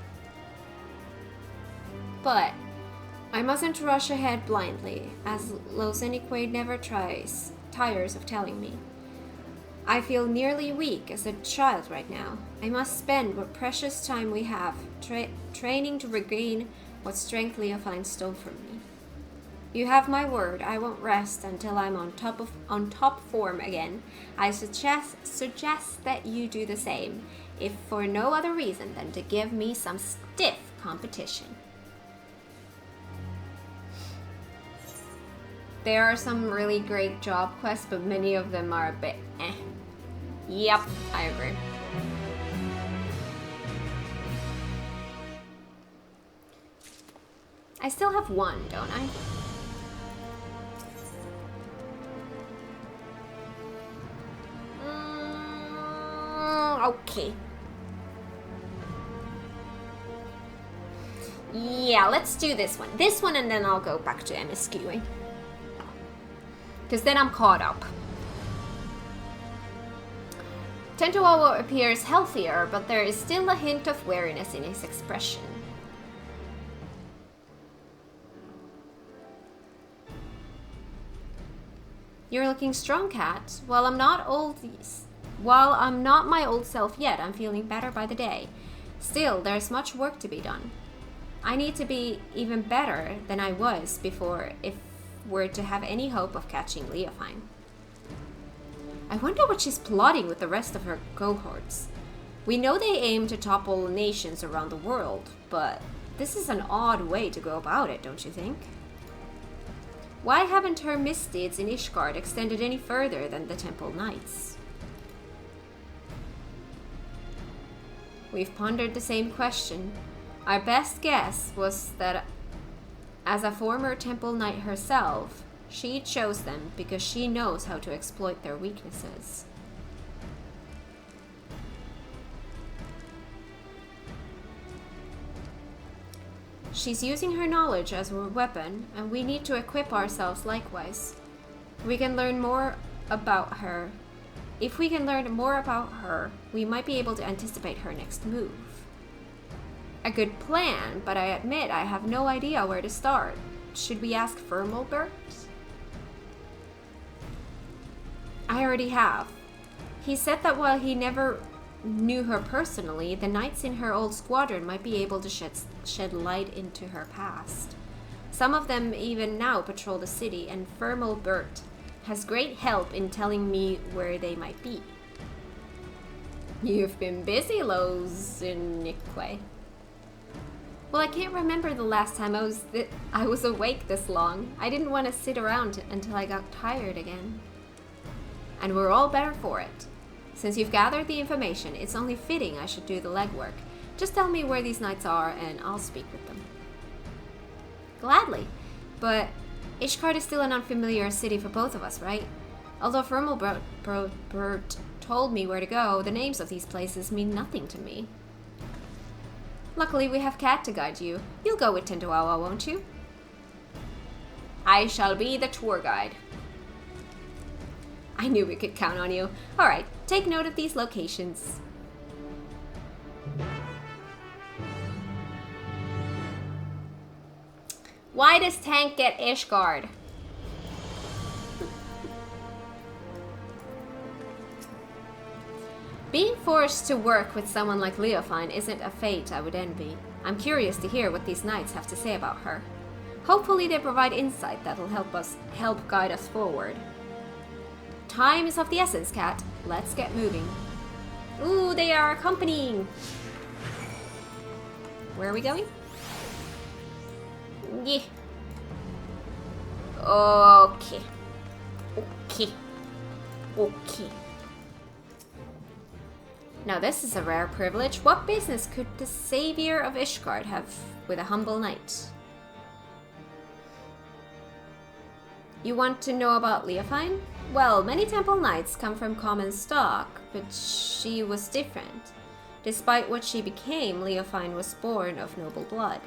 But I mustn't rush ahead blindly, as Losenique never tires of telling me. I feel nearly weak as a child right now. I must spend what precious time we have training to regain what strength Leofine stole from me. You have my word, I won't rest until I'm on top form again. I suggest that you do the same, if for no other reason than to give me some stiff competition. There are some really great job quests, but many of them are a bit eh. Yep, I agree. I still have one, don't I? Okay. Yeah, let's do this one. This one, and then I'll go back to MSQing. Because then I'm caught up. Tentowawa appears healthier, but there is still a hint of weariness in his expression. You're looking strong, Kat. While I'm not my old self yet, I'm feeling better by the day. Still, there's much work to be done. I need to be even better than I was before if we're to have any hope of catching Leofine. I wonder what she's plotting with the rest of her cohorts. We know they aim to topple nations around the world, but this is an odd way to go about it, don't you think? Why haven't her misdeeds in Ishgard extended any further than the Temple Knights? We've pondered the same question. Our best guess was that as a former Temple Knight herself, she chose them because she knows how to exploit their weaknesses. She's using her knowledge as a weapon, and we need to equip ourselves likewise. We can learn more about her. If we can learn more about her, we might be able to anticipate her next move. A good plan, but I admit I have no idea where to start. Should we ask Firmalbert? I already have. He said that while he never knew her personally, the knights in her old squadron might be able to shed light into her past. Some of them even now patrol the city, and Firmalbert has great help in telling me where they might be. You've been busy, Losenique. Well, I can't remember the last time I was awake this long. I didn't want to sit around until I got tired again. And we're all better for it. Since you've gathered the information, it's only fitting I should do the legwork. Just tell me where these knights are and I'll speak with them. Gladly, but Ishgard is still an unfamiliar city for both of us, right? Although Firmalbert told me where to go, the names of these places mean nothing to me. Luckily, we have Kat to guide you. You'll go with Tentowawa, won't you? I shall be the tour guide. I knew we could count on you. Alright, take note of these locations. Why does Tank get Ishgard? Being forced to work with someone like Leofine isn't a fate I would envy. I'm curious to hear what these knights have to say about her. Hopefully they provide insight that'll help guide us forward. Time is of the essence, Kat. Let's get moving. Ooh, they are accompanying. Where are we going? Yeah. Okay. Okay. Now this is a rare privilege. What business could the savior of Ishgard have with a humble knight? You want to know about Leofine? Well, many temple knights come from common stock, but she was different. Despite what she became, Leofine was born of noble blood.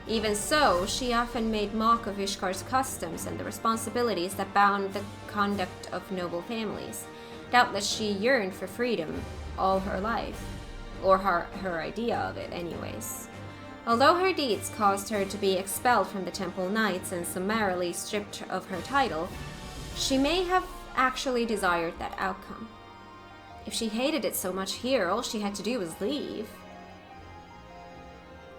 Even so, she often made mock of Ishgard's customs and the responsibilities that bound the conduct of noble families. Doubtless she yearned for freedom all her life, or her idea of it anyways. Although her deeds caused her to be expelled from the Temple Knights and summarily stripped of her title, she may have actually desired that outcome. If she hated it so much here, all she had to do was leave.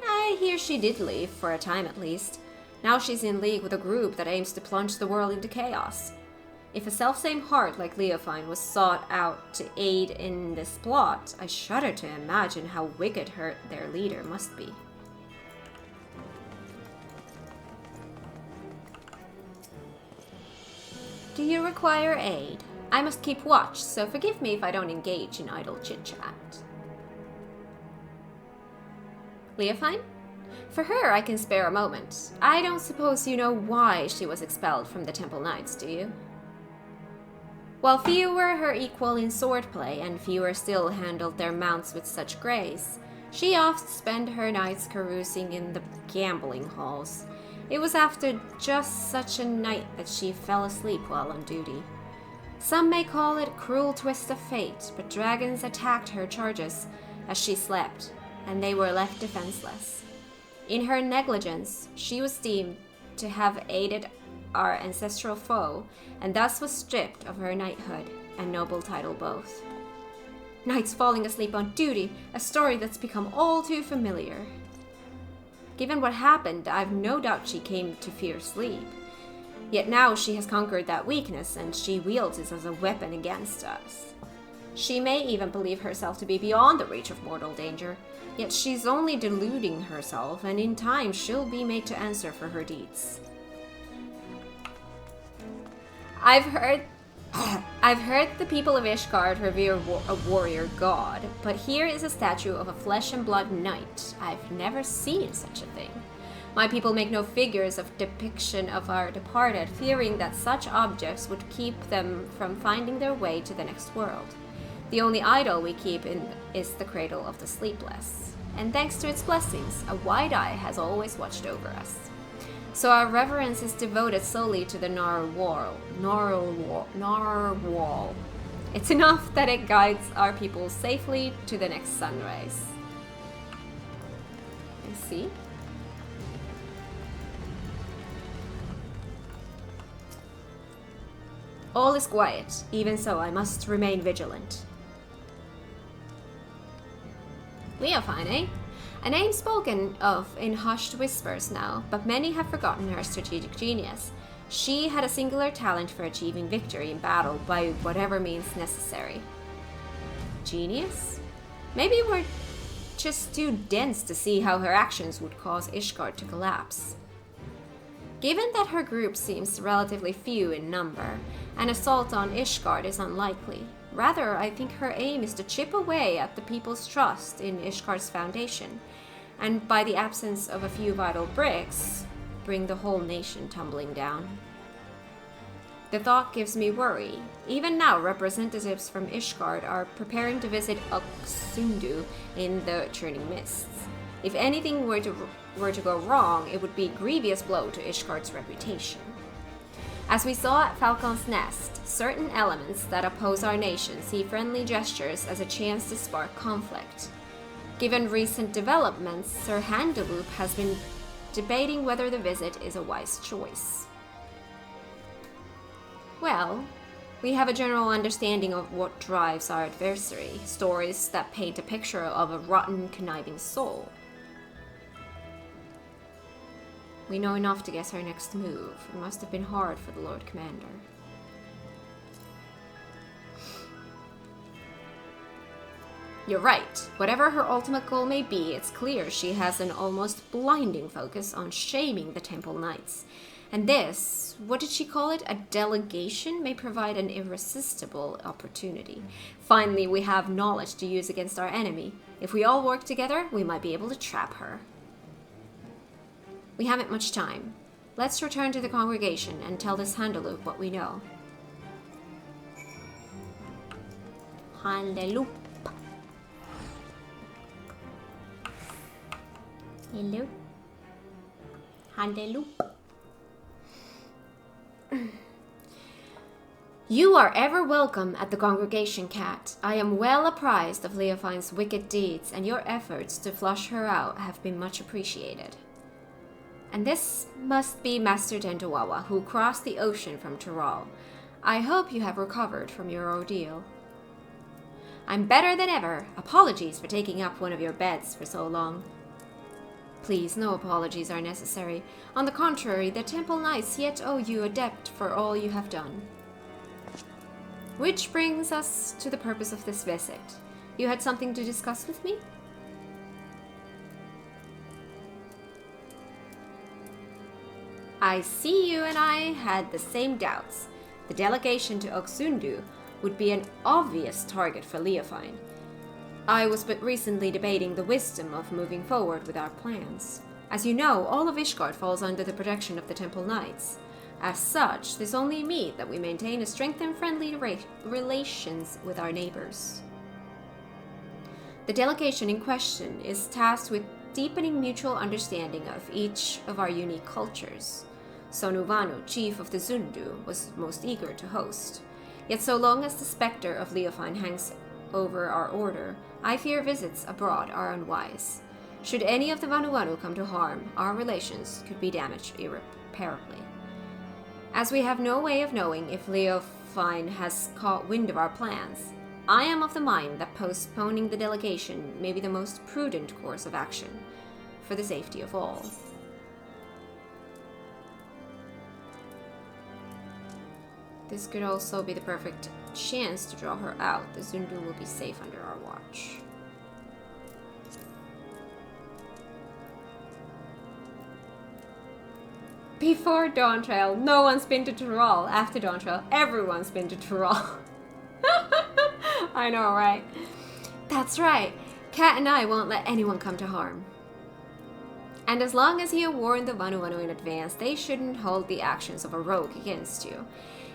I hear she did leave, for a time at least. Now she's in league with a group that aims to plunge the world into chaos. If a self-same heart like Leofine was sought out to aid in this plot, I shudder to imagine how wicked their leader must be. Do you require aid? I must keep watch, so forgive me if I don't engage in idle chit-chat. Leofine? For her, I can spare a moment. I don't suppose you know why she was expelled from the Temple Knights, do you? While few were her equal in swordplay, and fewer still handled their mounts with such grace, she oft spent her nights carousing in the gambling halls. It was after just such a night that she fell asleep while on duty. Some may call it a cruel twist of fate, but dragons attacked her charges as she slept, and they were left defenseless. In her negligence, she was deemed to have aided our ancestral foe, and thus was stripped of her knighthood and noble title both. Knights falling asleep on duty, a story that's become all too familiar. Given what happened, I've no doubt she came to fear sleep. Yet now she has conquered that weakness, and she wields it as a weapon against us. She may even believe herself to be beyond the reach of mortal danger, yet she's only deluding herself, and in time she'll be made to answer for her deeds. I've heard the people of Ishgard revere a warrior god, but here is a statue of a flesh and blood knight. I've never seen such a thing. My people make no figures of depiction of our departed, fearing that such objects would keep them from finding their way to the next world. The only idol we keep is the cradle of the sleepless, and thanks to its blessings, a wide eye has always watched over us. So our reverence is devoted solely to the Narwhal. It's enough that it guides our people safely to the next sunrise. You see? All is quiet. Even so, I must remain vigilant. Leofine, eh? A name spoken of in hushed whispers now, but many have forgotten her strategic genius. She had a singular talent for achieving victory in battle by whatever means necessary. Genius? Maybe we're just too dense to see how her actions would cause Ishgard to collapse. Given that her group seems relatively few in number, an assault on Ishgard is unlikely. Rather, I think her aim is to chip away at the people's trust in Ishgard's foundation, and by the absence of a few vital bricks, bring the whole nation tumbling down. The thought gives me worry. Even now, representatives from Ishgard are preparing to visit Oxundu in the Churning Mists. If anything were to go wrong, it would be a grievous blow to Ishgard's reputation. As we saw at Falcon's Nest, certain elements that oppose our nation see friendly gestures as a chance to spark conflict. Given recent developments, Sir Handaloop has been debating whether the visit is a wise choice. Well, we have a general understanding of what drives our adversary, stories that paint a picture of a rotten, conniving soul. We know enough to guess her next move. It must have been hard for the Lord Commander. You're right. Whatever her ultimate goal may be, it's clear she has an almost blinding focus on shaming the Temple Knights. And this, what did she call it? A delegation may provide an irresistible opportunity. Finally, we have knowledge to use against our enemy. If we all work together, we might be able to trap her. We haven't much time. Let's return to the congregation and tell this Handaloop what we know. Handaloop. Hello? Handaloop. You are ever welcome at the congregation, Cat. I am well apprised of Leofine's wicked deeds, and your efforts to flush her out have been much appreciated. And this must be Master Dendawawa, who crossed the ocean from Tural. I hope you have recovered from your ordeal. I'm better than ever. Apologies for taking up one of your beds for so long. Please, no apologies are necessary. On the contrary, the Temple Knights yet owe you a debt for all you have done. Which brings us to the purpose of this visit. You had something to discuss with me? I see you and I had the same doubts. The delegation to Oxundu would be an obvious target for Leofine. I was but recently debating the wisdom of moving forward with our plans. As you know, all of Ishgard falls under the protection of the Temple Knights. As such, this only means that we maintain a strengthened friendly relations with our neighbors. The delegation in question is tasked with deepening mutual understanding of each of our unique cultures. Sonuvanu, chief of the Zundu, was most eager to host. Yet so long as the specter of Leofine hangs over our order, I fear visits abroad are unwise. Should any of the Vanuatu come to harm, our relations could be damaged irreparably. As we have no way of knowing if Leofine has caught wind of our plans, I am of the mind that postponing the delegation may be the most prudent course of action, for the safety of all. This could also be the perfect chance to draw her out. The Zundu will be safe under our watch. Before Dawntrail, no one's been to Tural. After Dawntrail, everyone's been to Tural. I know, right? That's right. Kat and I won't let anyone come to harm. And as long as you warn the Vanuatu in advance, they shouldn't hold the actions of a rogue against you.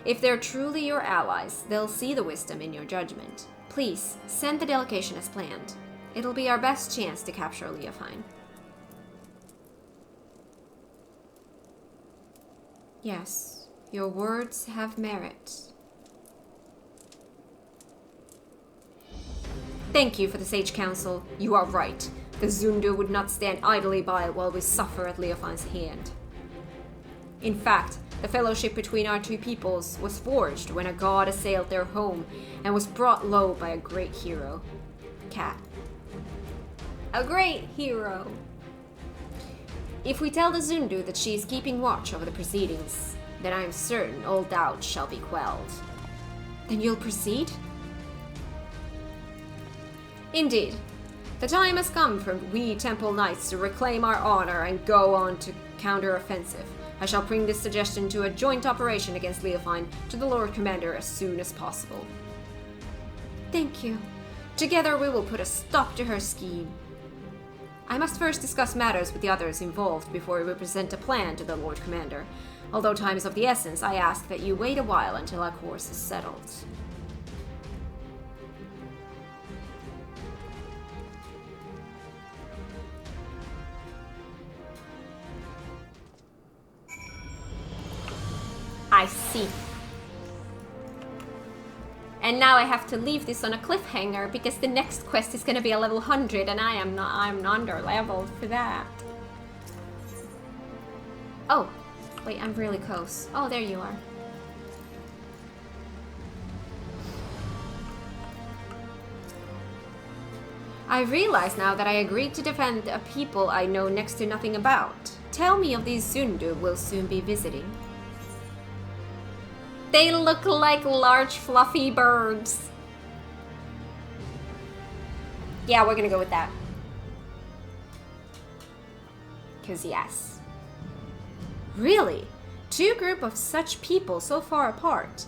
If they're truly your allies, they'll see the wisdom in your judgment. Please, send the delegation as planned. It'll be our best chance to capture Leofine. Yes, your words have merit. Thank you for the sage counsel. You are right. The Zundu would not stand idly by while we suffer at Leofine's hand. In fact, the fellowship between our two peoples was forged when a god assailed their home and was brought low by a great hero. Cat. A great hero! If we tell the Zundu that she is keeping watch over the proceedings, then I am certain all doubt shall be quelled. Then you'll proceed? Indeed. The time has come for we Temple Knights to reclaim our honor and go on to counter-offensive. I shall bring this suggestion to a joint operation against Leofine to the Lord Commander as soon as possible. Thank you. Together we will put a stop to her scheme. I must first discuss matters with the others involved before we present a plan to the Lord Commander. Although time is of the essence, I ask that you wait a while until our course is settled. I see. And now I have to leave this on a cliffhanger because the next quest is gonna be a level 100 and I'm under leveled for that. Oh, wait, I'm really close. Oh, there you are. I realize now that I agreed to defend a people I know next to nothing about. Tell me of these Zundu we'll soon be visiting. They look like large fluffy birds. Yeah, we're gonna go with that. 'Cause yes. Really? Two groups of such people so far apart.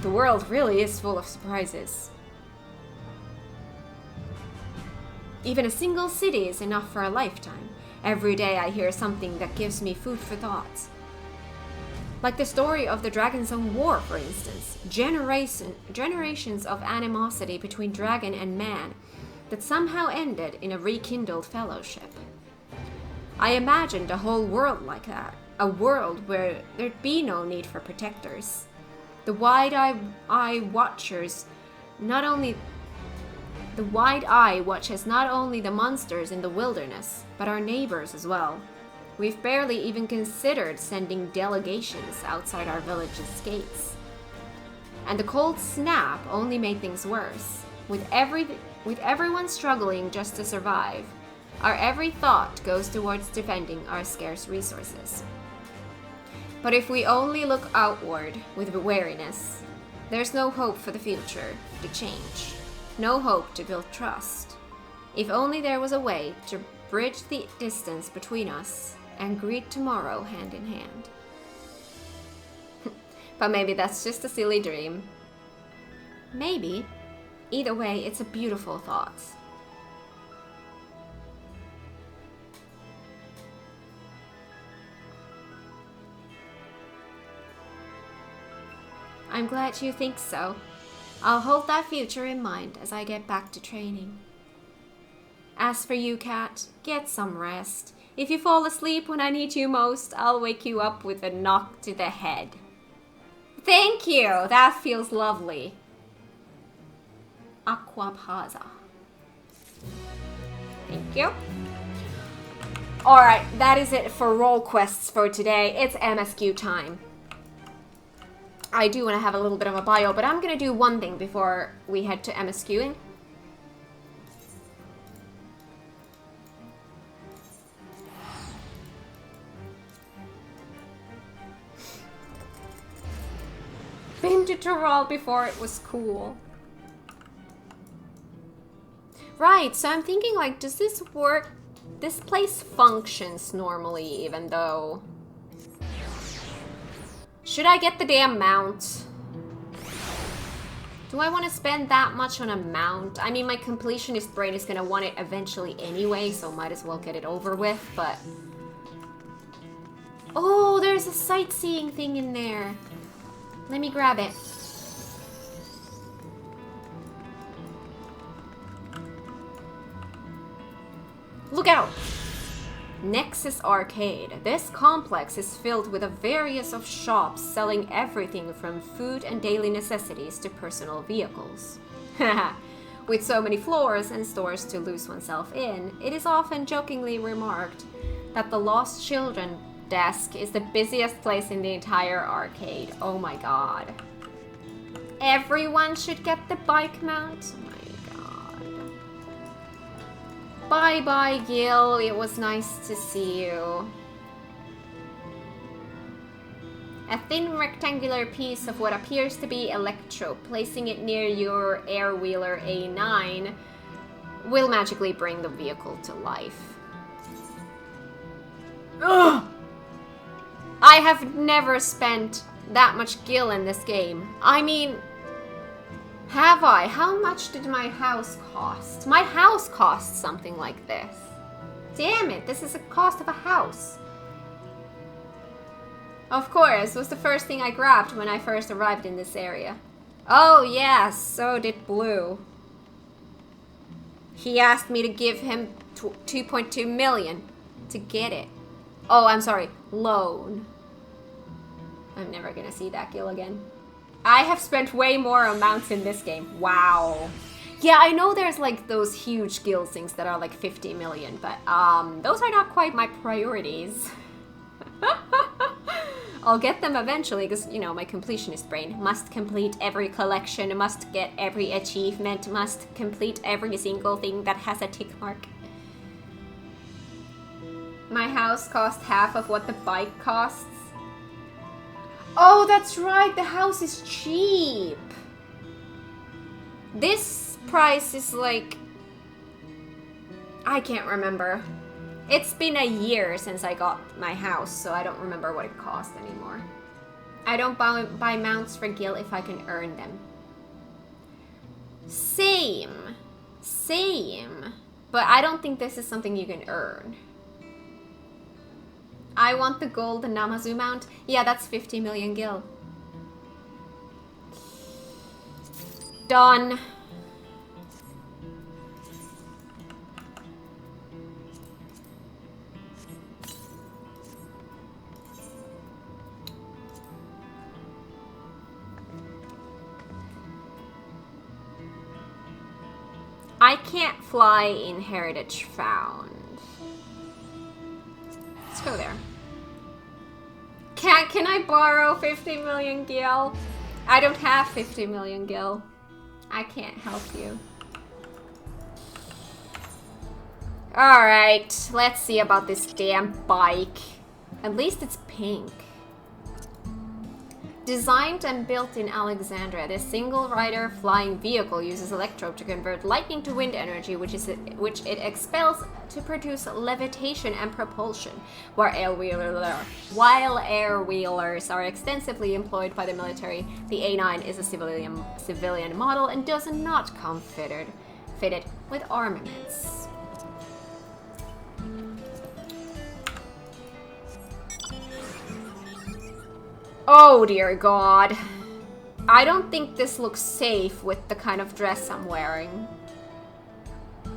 The world really is full of surprises. Even a single city is enough for a lifetime. Every day I hear something that gives me food for thought. Like the story of the Dragon Zone War, for instance. Generations of animosity between dragon and man that somehow ended in a rekindled fellowship. I imagined a whole world like that. A world where there'd be no need for protectors. The wide-eye watches not only the monsters in the wilderness, but our neighbors as well. We've barely even considered sending delegations outside our village's gates. And the cold snap only made things worse. With everyone struggling just to survive, our every thought goes towards defending our scarce resources. But if we only look outward with wariness, there's no hope for the future to change. No hope to build trust. If only there was a way to bridge the distance between us and greet tomorrow hand in hand. But maybe that's just a silly dream. Maybe. Either way, it's a beautiful thought. I'm glad you think so. I'll hold that future in mind as I get back to training. As for you, Kat, get some rest. If you fall asleep when I need you most, I'll wake you up with a knock to the head. Thank you! That feels lovely. Aquapaza. Thank you. Alright, that is it for role quests for today. It's MSQ time. I do want to have a little bit of a bio, but I'm going to do one thing before we head to MSQing. Been to Tyrol before it was cool. Right, so I'm thinking like, does this work? This place functions normally even though... Should I get the damn mount? Do I want to spend that much on a mount? I mean, my completionist brain is gonna want it eventually anyway, so might as well get it over with, but... Oh, there's a sightseeing thing in there. Let me grab it. Look out! Nexus Arcade. This complex is filled with a various of shops selling everything from food and daily necessities to personal vehicles. With so many floors and stores to lose oneself in, it is often jokingly remarked that the Lost Children desk is the busiest place in the entire arcade. Oh my god. Everyone should get the bike mount. Bye-bye, Gil. It was nice to see you. A thin rectangular piece of what appears to be electro, placing it near your air-wheeler A9, will magically bring the vehicle to life. Ugh! I have never spent that much Gil in this game. I mean... Have I? How much did my house cost? My house cost something like this. Damn it, this is the cost of a house. Of course, was the first thing I grabbed when I first arrived in this area. Oh yes, so did Blue. He asked me to give him 2.2 million to get it. Oh, I'm sorry, loan. I'm never gonna see that gil again. I have spent way more amounts in this game. Wow. Yeah, I know there's like those huge gil things that are like 50 million, but those are not quite my priorities. I'll get them eventually because, you know, my completionist brain must complete every collection, must get every achievement, must complete every single thing that has a tick mark. My house cost half of what the bike costs. Oh, that's right, the house is cheap. This price is like... I can't remember. It's been a year since I got my house, so I don't remember what it cost anymore. I don't buy mounts for gil if I can earn them. Same. But I don't think this is something you can earn. I want the gold Namazu mount. Yeah, that's 50 million gil. Done. I can't fly in Heritage Found. Let's go there. Can I borrow 50 million gil? I don't have 50 million gil. I can't help you. Alright, let's see about this damn bike. At least it's pink. Designed and built in Alexandria, this single-rider flying vehicle uses electrode to convert lightning to wind energy, which it expels to produce levitation and propulsion. While air wheelers are extensively employed by the military, the A9 is a civilian model and does not come fitted with armaments. Oh dear God. I don't think this looks safe with the kind of dress I'm wearing.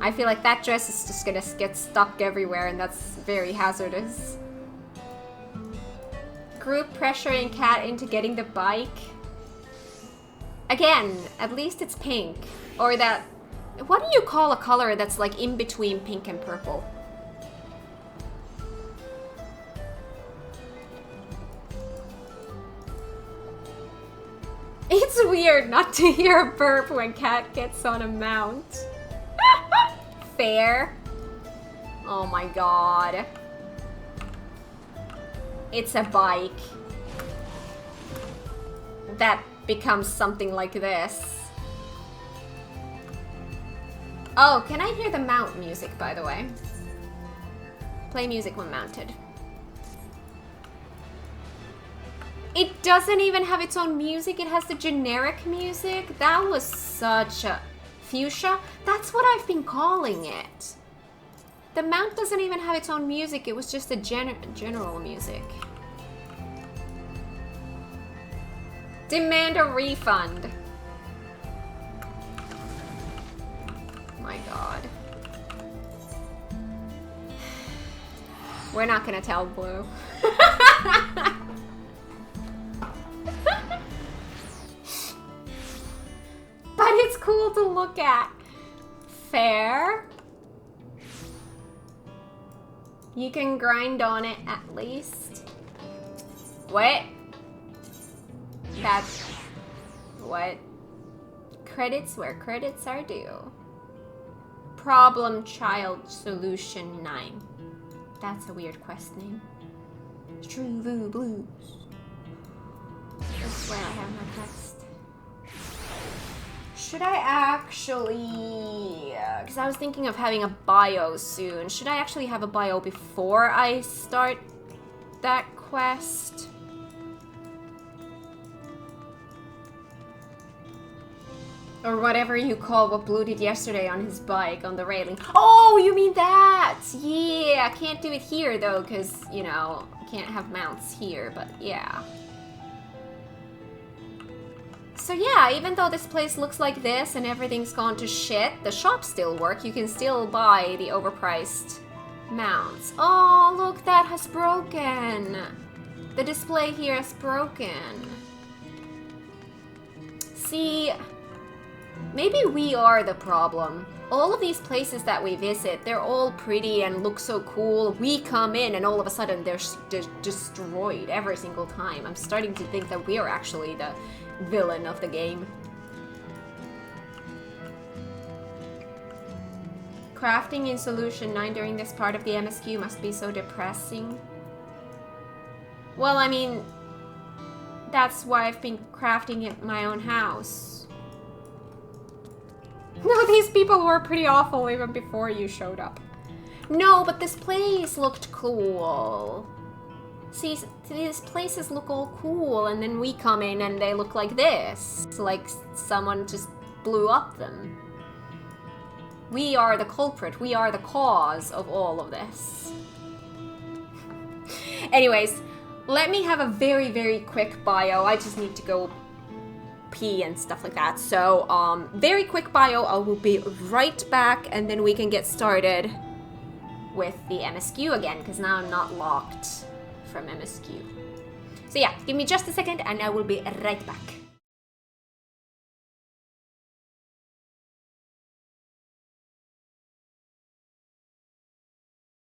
I feel like that dress is just gonna get stuck everywhere and that's very hazardous. Group pressuring Kat into getting the bike. Again, at least it's pink. Or that... What do you call a color that's like in between pink and purple? It's weird not to hear a burp when Kat gets on a mount. Fair. Oh my God. It's a bike that becomes something like this. Oh, can I hear the mount music, by the way? Play music when mounted. It doesn't even have its own music, it has the generic music. That was such a... Fuchsia? That's what I've been calling it. The mount doesn't even have its own music, it was just a general music. Demand a refund. My God. We're not gonna tell Blue. But it's cool to look at. Fair. You can grind on it at least. What? That's... What? Credits where credits are due. Problem Child Solution 9. That's a weird quest name. True Voo Blues. I swear I have my quest. Should I actually... Because I was thinking of having a bio soon. Should I actually have a bio before I start that quest? Or whatever you call what Blue did yesterday on his bike on the railing. Oh, you mean that? Yeah, I can't do it here though, because, you know, I can't have mounts here, but yeah. So yeah, even though this place looks like this and everything's gone to shit, the shops still work. You can still buy the overpriced mounts. Oh, look, that has broken. The display here is broken. See, maybe we are the problem. All of these places that we visit, they're all pretty and look so cool. We come in and all of a sudden they're destroyed every single time. I'm starting to think that we are actually the villain of the game. Crafting in Solution 9 during this part of the MSQ must be so depressing. Well, I mean, that's why I've been crafting at my own house. No, these people were pretty awful even before you showed up. No, but this place looked cool. See, these places look all cool, and then we come in and they look like this. Like someone just blew up them. We are the culprit. We are the cause of all of this. Anyways, let me have a very, very quick bio. I just need to go pee and stuff like that. So, very quick bio. I will be right back, and then we can get started with the MSQ again, because now I'm not locked from MSQ. So yeah, give me just a second and I will be right back.